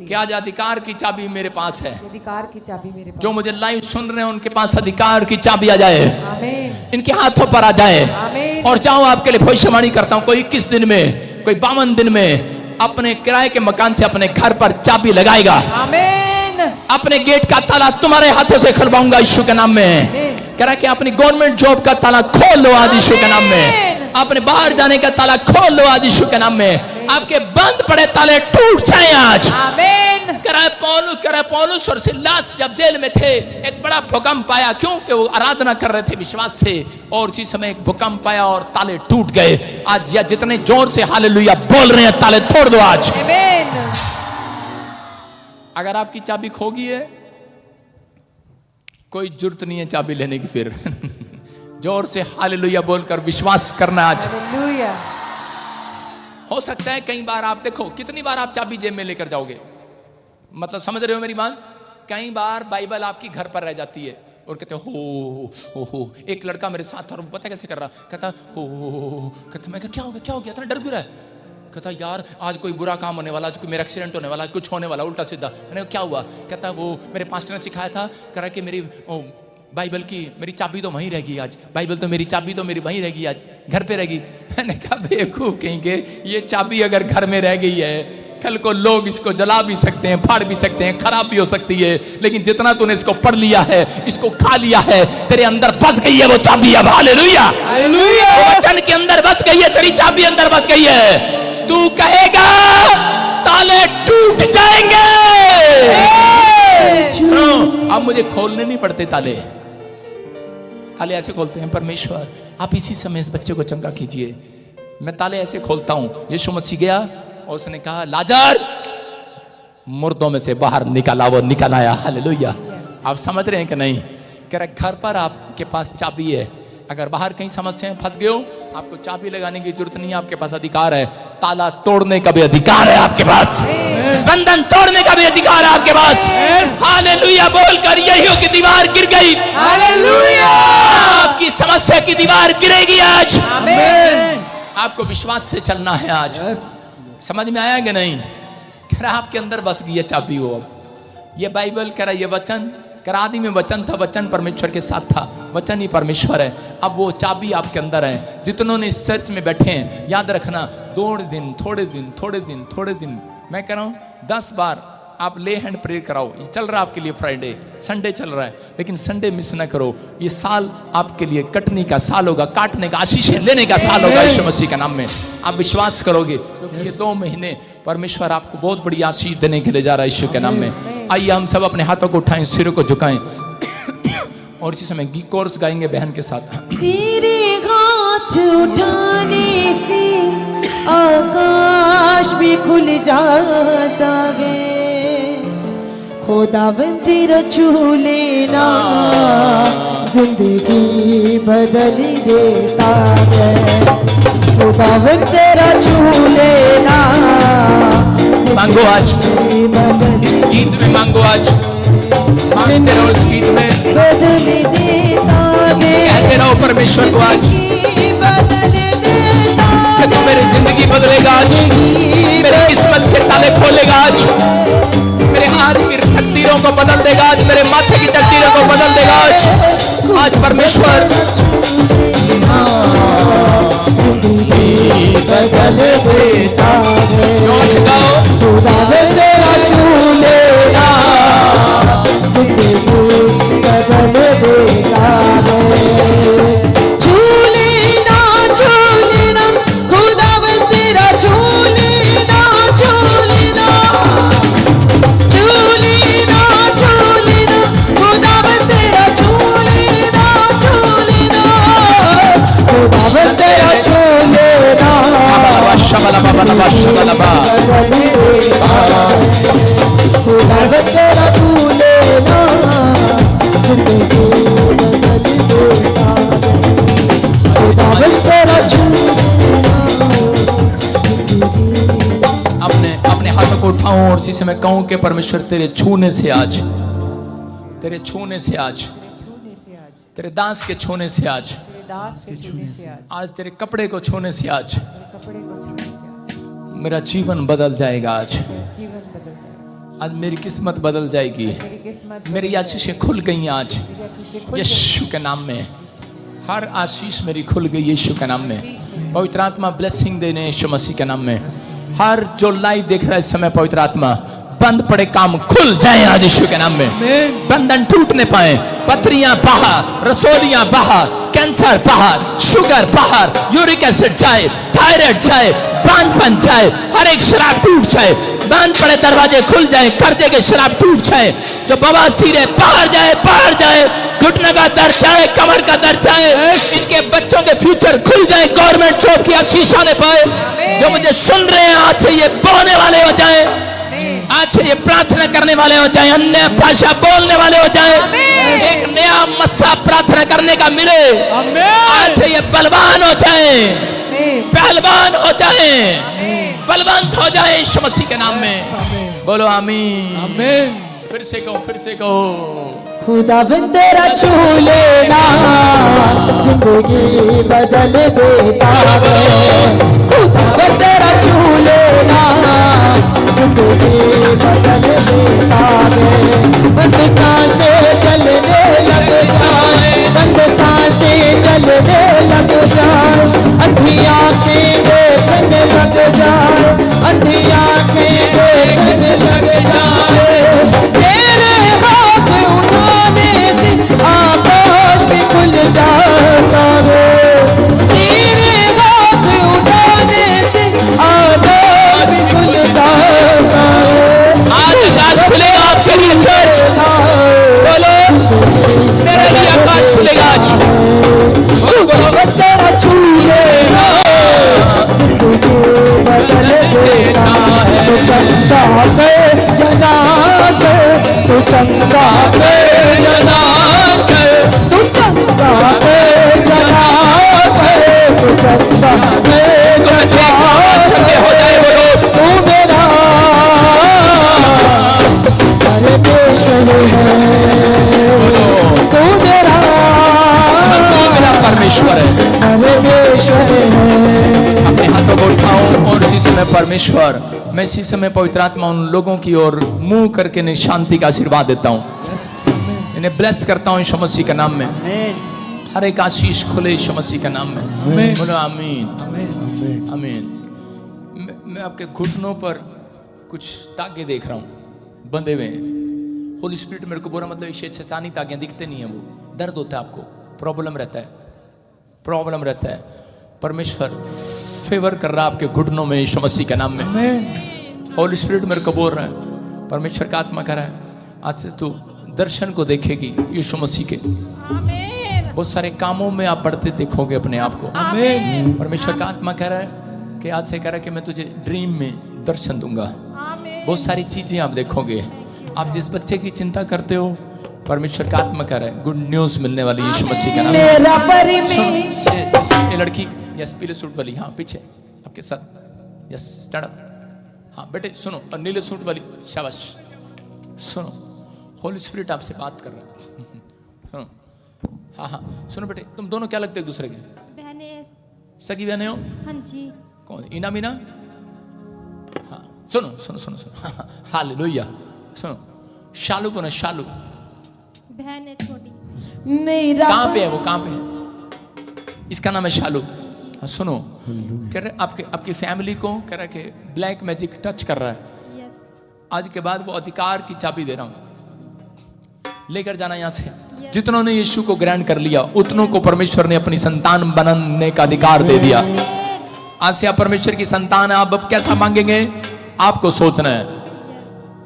कि आज अधिकार की चाबी मेरे पास है। अधिकार की चाबी मेरे पास। जो मुझे लाइव सुन रहे हैं उनके पास अधिकार की चाबी आ जाए, आमीन। इनके हाथों पर आ जाए। आमीन। और जाओ आपके लिए भविष्यवाणी करता हूं, कोई 21 दिन में, कोई 52 दिन में अपने किराए के मकान से अपने घर पर चाबी लगाएगा। आमीन। अपने गेट का ताला तुम्हारे हाथों से खुलवाऊंगा यीशु के नाम में। कह रहा कि अपनी गवर्नमेंट जॉब का ताला खोल लो आज यीशु के नाम में। अपने बाहर जाने का ताला खोल लो आज यीशु के नाम में। आपके बंद पड़े ताले टूट जाएं आज। आमीन। कह रहा है पौलुस और सिलास जब जेल में थे, एक बड़ा भूकंप आया, क्योंकि वो आराधना कर रहे थे विश्वास से, और उसी समय एक भूकंप आया और ताले टूट गए। आज या जितने जोर से हालेलुया बोल रहे हैं, ताले तोड़ दो आज। आमीन। अगर आपकी चाबी खो गई है, कोई जरूरत नहीं है चाबी लेने की। फिर जोर से हालेलुया बोलकर विश्वास करना आज। हालेलुया। हो सकता है कई बार आप देखो, कितनी बार आप चाबी जेब में लेकर जाओगे, मतलब समझ रहे हो मेरी बात? कई बार बाइबल आपकी घर पर रह जाती है और कहते हो। एक लड़का मेरे साथ था, पता कैसे कर रहा, कहता कहता मैं क्या हो गया इतना डर क्यों रहा है? कहता यार आज कोई बुरा काम होने वाला, आज कोई मेरा एक्सीडेंट होने वाला, कुछ होने वाला उल्टा सीधा। मैंने क्या हुआ? कहता वो मेरे पास्टर ने सिखाया था, कह रहा कि मेरी बाइबल की मेरी चाबी तो वहीं रहेगी आज, बाइबल तो मेरी चाबी तो मेरी वहीं रहेगी आज, घर पे रहेगी। मैंने कहा बेवकूफ कहेंगे, ये चाबी अगर घर में रह गई है, कल को लोग इसको जला भी सकते हैं, फाड़ भी सकते हैं, खराब भी हो सकती है, लेकिन जितना तूने इसको पढ़ लिया है, इसको खा लिया है, तेरे अंदर बस गई है वो चाबी। अब हालेलुया। हालेलुया। वचन के अंदर बस गई है, तेरी चाबी अंदर बस गई है। तू कहेगा ताले टूट जाएंगे। अब मुझे खोलने नहीं पड़ते ताले, ताले ऐसे खोलते हैं परमेश्वर। आप इसी समय इस बच्चे को चंगा कीजिए। मैं ताले ऐसे खोलता हूं। यीशु मसीह गया और उसने कहा लाजर मुर्दों में से बाहर निकला, वो निकल आया। हालेलुया। आप समझ रहे हैं कि नहीं? कह रहा घर पर आपके पास चाबी है, अगर बाहर कहीं समस्या फंस गए हो, आपको चाबी लगाने की जरूरत नहीं है, आपके पास अधिकार है। ताला तोड़ने का भी अधिकार है आपके पास, बंधन तोड़ने का भी अधिकार है आपके पास। हालेलुया बोलकर यही की दीवार गिर गई। हालेलुया। आपकी समस्या की दीवार गिरेगी आज। आमीन। आपको विश्वास से चलना है आज। समझ में आया कि नहीं? कह रहा आपके अंदर बस गई है चाबी। वो ये बाइबल कह रहा, ये वचन कर आदि में वचन था, वचन परमेश्वर के साथ था, वचन ही परमेश्वर है। अब वो चाबी आपके अंदर है। जितनों ने इस चर्च में बैठे हैं, याद रखना, थोड़े दिन, मैं कह रहा हूँ 10 बार आप ले हैंड प्रेयर कराओ। ये चल रहा है आपके लिए, फ्राइडे संडे चल रहा है, लेकिन संडे मिस ना करो। ये साल आपके लिए कटने का साल होगा, काटने का, आशीषें लेने का साल होगा यीशु मसीह के नाम में। आप विश्वास करोगे, क्योंकि ये 2 महीने परमेश्वर आपको बहुत बड़ी आशीष देने के लिए जा रहा है यीशु के नाम में। आइए हम सब अपने हाथों को उठाएं, सिरों को झुकाएं और इसी समय गीत कोर्स गाएंगे बहन के साथ। तेरे हाथ उठाने से आकाश भी खुल जाता है, खुदावंद तेरा छू लेना जिंदगी बदल देता है, खुदावंद तेरा छू लेना मांगो आज, बदल इस गीत में मांगो आज, मांगते रहो इस गीत में, बदल देता है, कहते रहो परमेश्वर को आज बदल देता कि तू मेरी जिंदगी बदलेगा आज, मेरी किस्मत के ताले खोलेगा आज, मेरे हाथ की तकदीरों को बदल देगा आज, मेरे माथे की तकदीरों को बदल देगा आज। आज परमेश्वर बदल देता है, जोश गाओ, खुदावंद तेरा छू लेना जिंदगी बदल देता है, छू लेना खुदावंद तेरा छू लेना, छू लेना खुदावंद तेरा छू लेना, खुदावंद तेरा छू लेना शबलबा खुदावंद तेरा छू लेना जिंदगी बदल देता है, खुदावंद तेरा छू अपने अपने हाथों को उठाऊं और इसी समय कहूं कि परमेश्वर तेरे छूने से आज, तेरे छूने से आज, तेरे दास के छूने से आज, दास के छूने से आज, आज तेरे कपड़े को छूने से आज कपड़े को छूने से आज मेरा जीवन बदल जाएगा। आज जीवन बदल जाएगा, आज मेरी किस्मत बदल जाएगी, मेरी किस्मत मेरी आशीषें खुल गई आज खुल यीशु के नाम में। हर आशीष मेरी खुल गई यीशु के नाम में। पवित्र आत्मा ब्लेसिंग देने यीशु मसीह के नाम में। हर जो लाइव देख रहा है इस समय, पवित्र आत्मा बंद पड़े काम खुल जाए आज यीशु के नाम में। बंधन टूटने पाए, पथरियां बाहर, रसोलियां बाहर, कैंसर बाहर, शुगर बाहर, यूरिक एसिड जाए, थायराइड जाए, बांझपन जाए, हर एक शराब टूट जाए, बंद पड़े दरवाजे खुल जाए, कर्जे के शराब टूट जाए, जो बवासीर है बाहर जाए, बाहर जाए, घुटने का दर्द जाए, कमर का दर्द जाए, इनके बच्चों के फ्यूचर खुल जाए, गवर्नमेंट जॉब की आशीष आने पाए। जो मुझे सुन रहे हैं आज से ये बोलने वाले हो जाए, आज से ये प्रार्थना करने वाले हो जाए, अन्य भाषा बोलने वाले हो जाए, एक नया मस्सा प्रार्थना करने का मिले। आज से ये बलवान हो जाए, पहलवान हो जाए, बलवंत हो जाए यीशु मसीह के नाम में। बोलो आमीन। फिर से कहो, फिर से कहो, खुदावंद तेरा छू लेना जिंदगी बदल देता है, खुदावंद तेरा छू लेना जिंदगी बदल देता है। बंद सांसें चलने लग जाए, बंद सांसें चलने लग जाए, अंधी आंखें देखने लग जाए, अंधी आंखें देखने लग जाए, तेरे हाथ उठाने से आकाश भी खुल जाता है, तेरे हाथ उठाने से आकाश भी खुल जाता है। आज आकाश खुलेगा आपके लिए चर्च, बोलो मेरे लिए आकाश खुलेगा आज। खुदावंद तेरा छू लेना जिंदगी बदल देता है, तो चंदा के जना के, तो चंदा के जना के, तो चंदा के जना के, तो चंदा के चंगे हो जाए बोलो, तू मेरा परमेश्वर है, तू मेरा परमेश्वर है। परमेश्वर है। अपने हाथों को उठाओ और इसी समय परमेश्वर, मैं इसी समय पवित्र आत्मा उन लोगों की ओर मुंह करके शांति का आशीर्वाद देता हूँ। इन्हें ब्लेस करता हूँ यीशु मसीह के नाम में। हर एक आशीष खुले यीशु मसीह के नाम में। बोलो आमीन आमीन। मैं आपके घुटनों पर कुछ तागे देख रहा हूँ बंधे हुए हैं। होली स्पिरिट मेरे को बोला मतलब ये शैतानी तागे दिखते नहीं है, वो दर्द होता है, आपको प्रॉब्लम रहता है। परमेश्वर फेवर कर रहा है आपके घुटनों में यीशु मसीह के नाम में। होली स्पिरिट मेरे को बोल रहा है, परमेश्वर का आत्मा कह रहा है आज से तू दर्शन को देखेगी यीशु मसीह के। आमीन बहुत सारे कामों में आप बढ़ते देखोगे अपने आप को। आमीन परमेश्वर का आत्मा कह रहा है कि आज से कह रहा है कि मैं तुझे ड्रीम में दर्शन दूंगा। आमीन बहुत सारी चीजें आप देखोगे। आप जिस बच्चे की चिंता करते हो, परमेश्वर का आत्मा कह रहा है गुड न्यूज मिलने वाली यीशु मसीह के नाम में। मेरा सुन, परमेश्वर ये लड़की यस पीले सूट वाली, हाँ पीछे आपके साथ, यस स्टैंड अप। हाँ बेटे सुनो, और नीले सूट वाली शाबाश। सुनो, होली स्पिरिट आपसे बात कर रहा है। सुनो, हाँ हाँ सुनो बेटे, तुम दोनों क्या लगते हो एक दूसरे के? बहने। सगी बहने हो? हाँ जी। कौन? इना मीना? हाँ सुनो सुनो सुनो सुनो, हालेलुया। सुनो, शालू कौन है? शालू बहन है छोटी। मेरा कहाँ पे है वो? कहाँ पे है? इसका नाम है शालू। हाँ, सुनो, कह रहे आपकी फैमिली को कह रहा है कि ब्लैक मैजिक टच कर रहा है। यस। आज के बाद वो अधिकार की चाबी दे रहा हूं, लेकर जाना यहां से। जितनों ने यीशु को ग्रहण कर लिया उतनों को परमेश्वर ने अपनी संतान बनने का अधिकार दे दिया। आज से आप परमेश्वर की संतान है। आप अब कैसा मांगेंगे आपको सोचना है।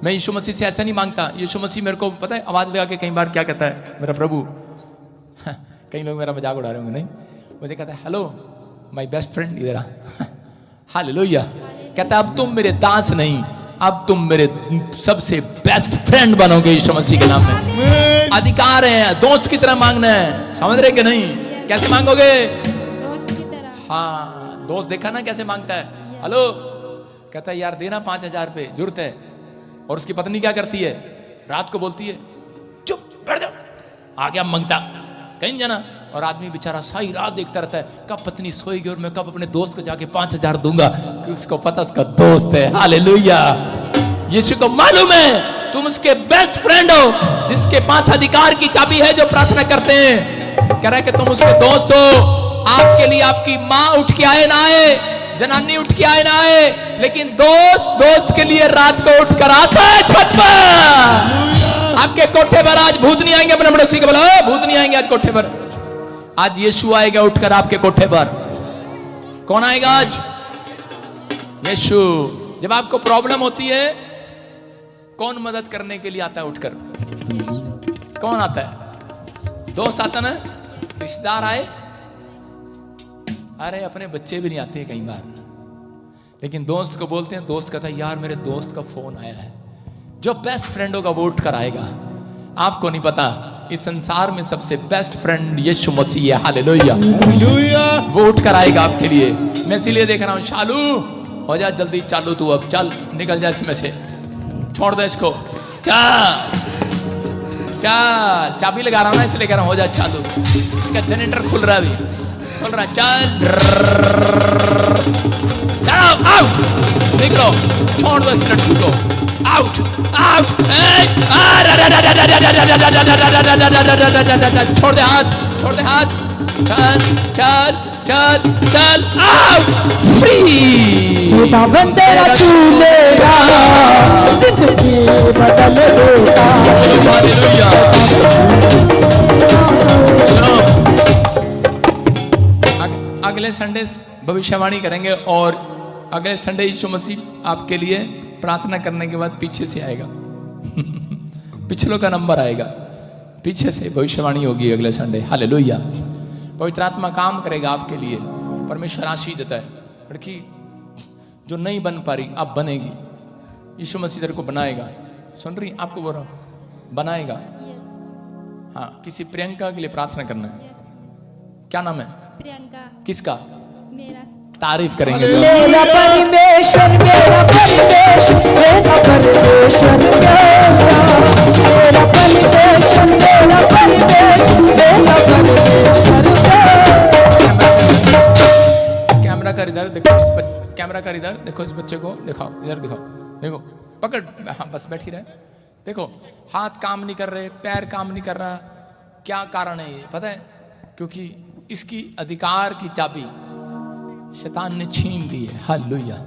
मैं यीशु मसीह से ऐसा नहीं मांगता। यीशु मसीह मेरे को पता है आवाज लगा के कई बार क्या कहता है मेरा प्रभु। कई लोग मेरा मजाक उड़ा रहे होंगे, नहीं, मुझे कहता है हेलो माय बेस्ट फ्रेंड, इधर आ। हालेलुया। कहता है अब तुम मेरे दास नहीं, अब तुम मेरे सबसे बेस्ट फ्रेंड बनोगे यीशु मसीह के नाम में। अधिकार है, दोस्त की तरह मांगना है। समझ रहे कि नहीं? कैसे मांगोगे? दोस्त की तरह। हाँ, दोस्त देखा ना कैसे मांगता है। हेलो, कहता है यार देना 5,000 पे, जरूरत है। और उसकी पत्नी क्या करती है? रात को बोलती है चुप बैठ जाओ, आ गया मांगता, कहीं जाना। और आदमी बेचारा सारी रात देखता रहता है कब पत्नी सोएगी और मैं कब अपने दोस्त को जाके 5,000 दूंगा, क्योंकि उसको पता उसका दोस्त है। हालेलुया। यीशु को मालूम है तुम उसके बेस्ट फ्रेंड हो, जिसके पास अधिकार की चाबी है, जो प्रार्थना करते हैं। कह रहा है कि तुम उसके दोस्त हो। आपके लिए आपकी माँ उठ के आए ना आए, जनानी उठ के आए ना आए, लेकिन दोस्त के लिए रात को उठ कर आता है छत पर। आपके कोठे पर आज भूत नहीं आएंगे। अपने पड़ोसी को बोलो भूत नहीं आएंगे आज कोठे पर। आज यीशु आएगा उठकर आपके कोठे पर। कौन आएगा आज? यीशु। जब आपको प्रॉब्लम होती है कौन मदद करने के लिए आता है उठकर? कौन आता है? दोस्त आता ना, रिश्तेदार आए, अरे अपने बच्चे भी नहीं आते कई बार, लेकिन दोस्त को बोलते हैं। दोस्त कहता है यार मेरे दोस्त का फोन आया है। जो बेस्ट फ्रेंड होगा वो उठ कर आएगा। आपको नहीं पता इस संसार में सबसे बेस्ट फ्रेंड यीशु मसीह है। हालेलुया। वो उठ कर आएगा आपके लिए। मैं इसीलिए देख रहा हूं, शालू हो जा जल्दी, चालू तू, अब चल निकल जा इसमें से, छोड़ दे इसको। क्या चाबी लगा रहा हूं ना, इसलिए कह रहा हूं हो जा चालू। इसका जनरेटर खुल रहा है, अभी खुल रहा, चल आउट, निकलो, छोड़ दो इस लड़की को, आउट आउट। छोड़ दे हाथ, छोड़ दे हाथ, चल चल चल चल, आउट, फ्री। खुदावन तेरा छू लेगा, जिंदगी बदल देगा। हालेलुया। सुनो, अगले संडे भविष्यवाणी करेंगे और अगले संडे यीशु मसीह आपके लिए प्रार्थना करने के बाद पीछे से आएगा। पिछलों का नंबर आएगा, पीछे से भविष्यवाणी होगी अगले संडे। हालेलुया। पवित्र आत्मा काम करेगा आपके लिए। परमेश्वर आशीष देता है। लड़की जो नहीं बन पा रही अब बनेगी। यीशु मसीह तेरे को बनाएगा। सुन रही? आपको बोल रहा हूं, बनाएगा। यस। हाँ, किसी प्रियंका के लिए प्रार्थना करना है। यस। क्या नाम है? प्रियंका। किसका? मेरा। तारीफ करेंगे। मेरा परमेश्वर, मेरा परमेश्वर, मेरा परमेश्वर, मेरा परमेश्वर, मेरा परमेश्वर, मेरा परमेश्वर। कैमरा कर इधर देखो, इस बच्चे, कैमरा कर इधर देखो, इस बच्चे को दिखाओ, इधर दिखाओ, देखो, पकड़। हाँ बस बैठी रहे। देखो हाथ काम नहीं कर रहे, पैर काम नहीं कर रहा, क्या कारण है ये पता है? क्योंकि इसकी अधिकार की चाबी शैतान ने छीन ली है। हालेलुया।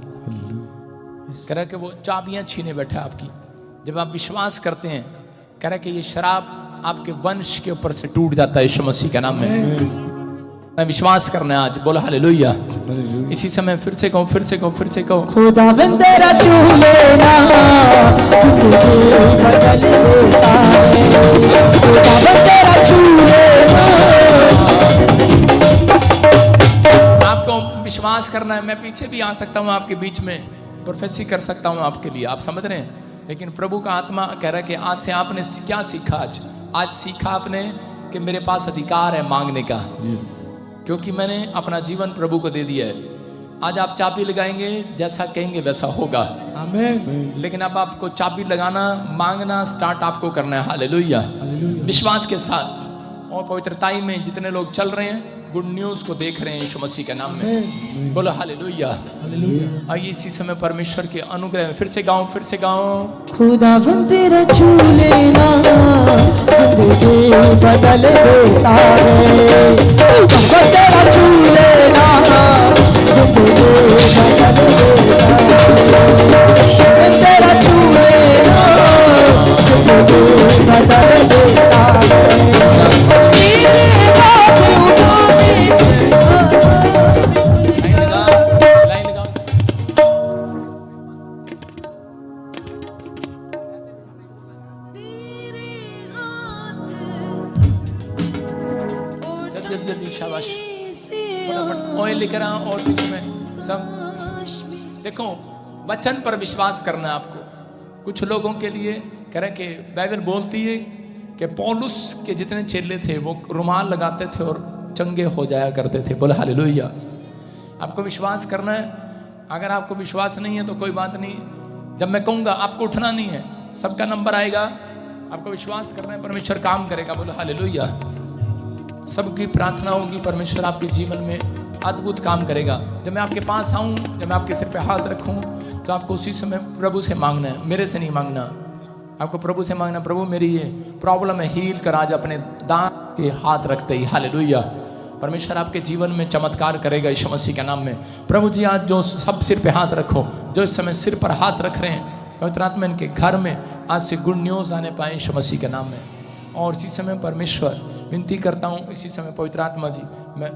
कह रहा कि वो चाबियां छीने बैठा आपकी। जब आप विश्वास करते हैं, कह रहा कि ये शराब आपके वंश के ऊपर से टूट जाता है यीशु मसीह के नाम में। मैं विश्वास करना है आज, बोलो हालेलुया। इसी समय फिर से कहूं, फिर से कहूं, फिर से कहूं, खुदावंद तेरा छू लेना जिंदगी बदल देता है। खुदावंद तेरा छू लेना। आपको विश्वास करना है। मैं पीछे भी आ सकता हूं आपके बीच में, प्रोफेसी कर सकता हूं आपके लिए, आप समझ रहे हैं? लेकिन प्रभु का आत्मा कह रहा है कि आज से आपने क्या सीखा? आज सीखा आपने कि मेरे पास अधिकार है मांगने का, क्योंकि मैंने अपना जीवन प्रभु को दे दिया है। आज आप चाबी लगाएंगे, जैसा कहेंगे वैसा होगा। आमीन। लेकिन अब आपको चाबी लगाना, मांगना स्टार्ट आपको करना है। हालेलुया। विश्वास के साथ और पवित्रताई में जितने लोग चल रहे हैं, गुड न्यूज को देख रहे हैं यीशु मसीह के नाम में, बोलो हालेलुया। आइए इसी समय परमेश्वर के अनुग्रह में फिर से गाओ, फिर से गाओ। खुदावंद तेरा छू लेना जिंदगी बदल देता है। खुदावंद तेरा छू लेना जिंदगी बदल देता है। तेरा छू लेना जिंदगी बदल देता है। लाइन लगाओ। जल्दी शाबाश, फटाफट ऑयल लेकर आओ। और में सब देखो, वचन पर विश्वास करना है आपको। कुछ लोगों के लिए कह रहे कि बाइबल बोलती है कि पौलुस के जितने चेले थे वो रुमाल लगाते थे और चंगे हो जाया करते थे। बोले हालेलुया। आपको विश्वास करना है। अगर आपको विश्वास नहीं है तो कोई बात नहीं, जब मैं कहूँगा आपको उठना नहीं है, सबका नंबर आएगा। आपको विश्वास करना है, परमेश्वर काम करेगा। बोलो हालेलुया। सबकी प्रार्थना होगी, परमेश्वर आपके जीवन में अद्भुत काम करेगा। जब मैं आपके पास आऊँ, जब मैं आपके सिर पे हाथ रखूँ, तो आपको उसी समय प्रभु से मांगना है, मेरे से नहीं मांगना। आपको प्रभु से मांगना, प्रभु मेरी ये प्रॉब्लम है, हील कर। आज अपने दांत के हाथ रखते ही हालेलुया, परमेश्वर आपके जीवन में चमत्कार करेगा यीशु मसीह के नाम में। प्रभु जी आज जो सब सिर पे हाथ रखो, जो इस समय सिर पर हाथ रख रहे हैं, पवित्र आत्मा इनके घर में आज से गुड न्यूज़ आने पाए यीशु मसीह के नाम में। और इसी समय परमेश्वर विनती करता हूँ, इसी समय पवित्र आत्मा जी मैं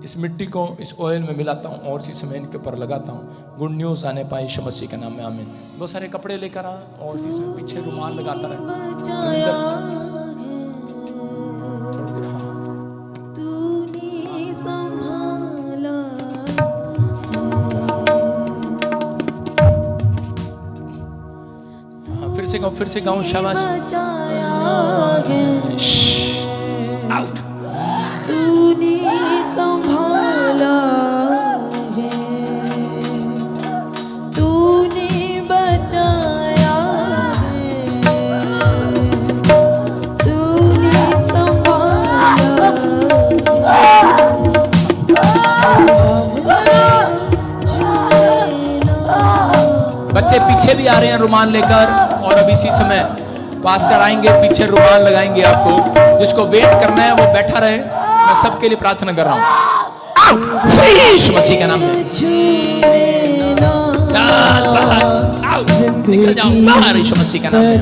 इस मिट्टी को इस ऑयल में मिलाता हूँ और इसी समय इनके ऊपर लगाता हूँ, गुड न्यूज़ आने पाए यीशु मसीह के नाम में। आमीन। बहुत सारे कपड़े लेकर आ और इसी समय पीछे रुमाल लगाता रहे। फिर से गाऊं शाबाश। आउट। तूने संभाला है, तूने बचाया है, तूने संभाला। बच्चे पीछे भी आ रहे हैं रुमाल लेकर, और अब इसी समय पास्टर आएंगे, पीछे रुमाल लगाएंगे। आपको जिसको वेट करना है वो बैठा रहे। मैं सबके लिए प्रार्थना कर रहा हूँ यीशु मसीह के नाम में। निकल जाओ बाहर यीशु मसीह के नाम में।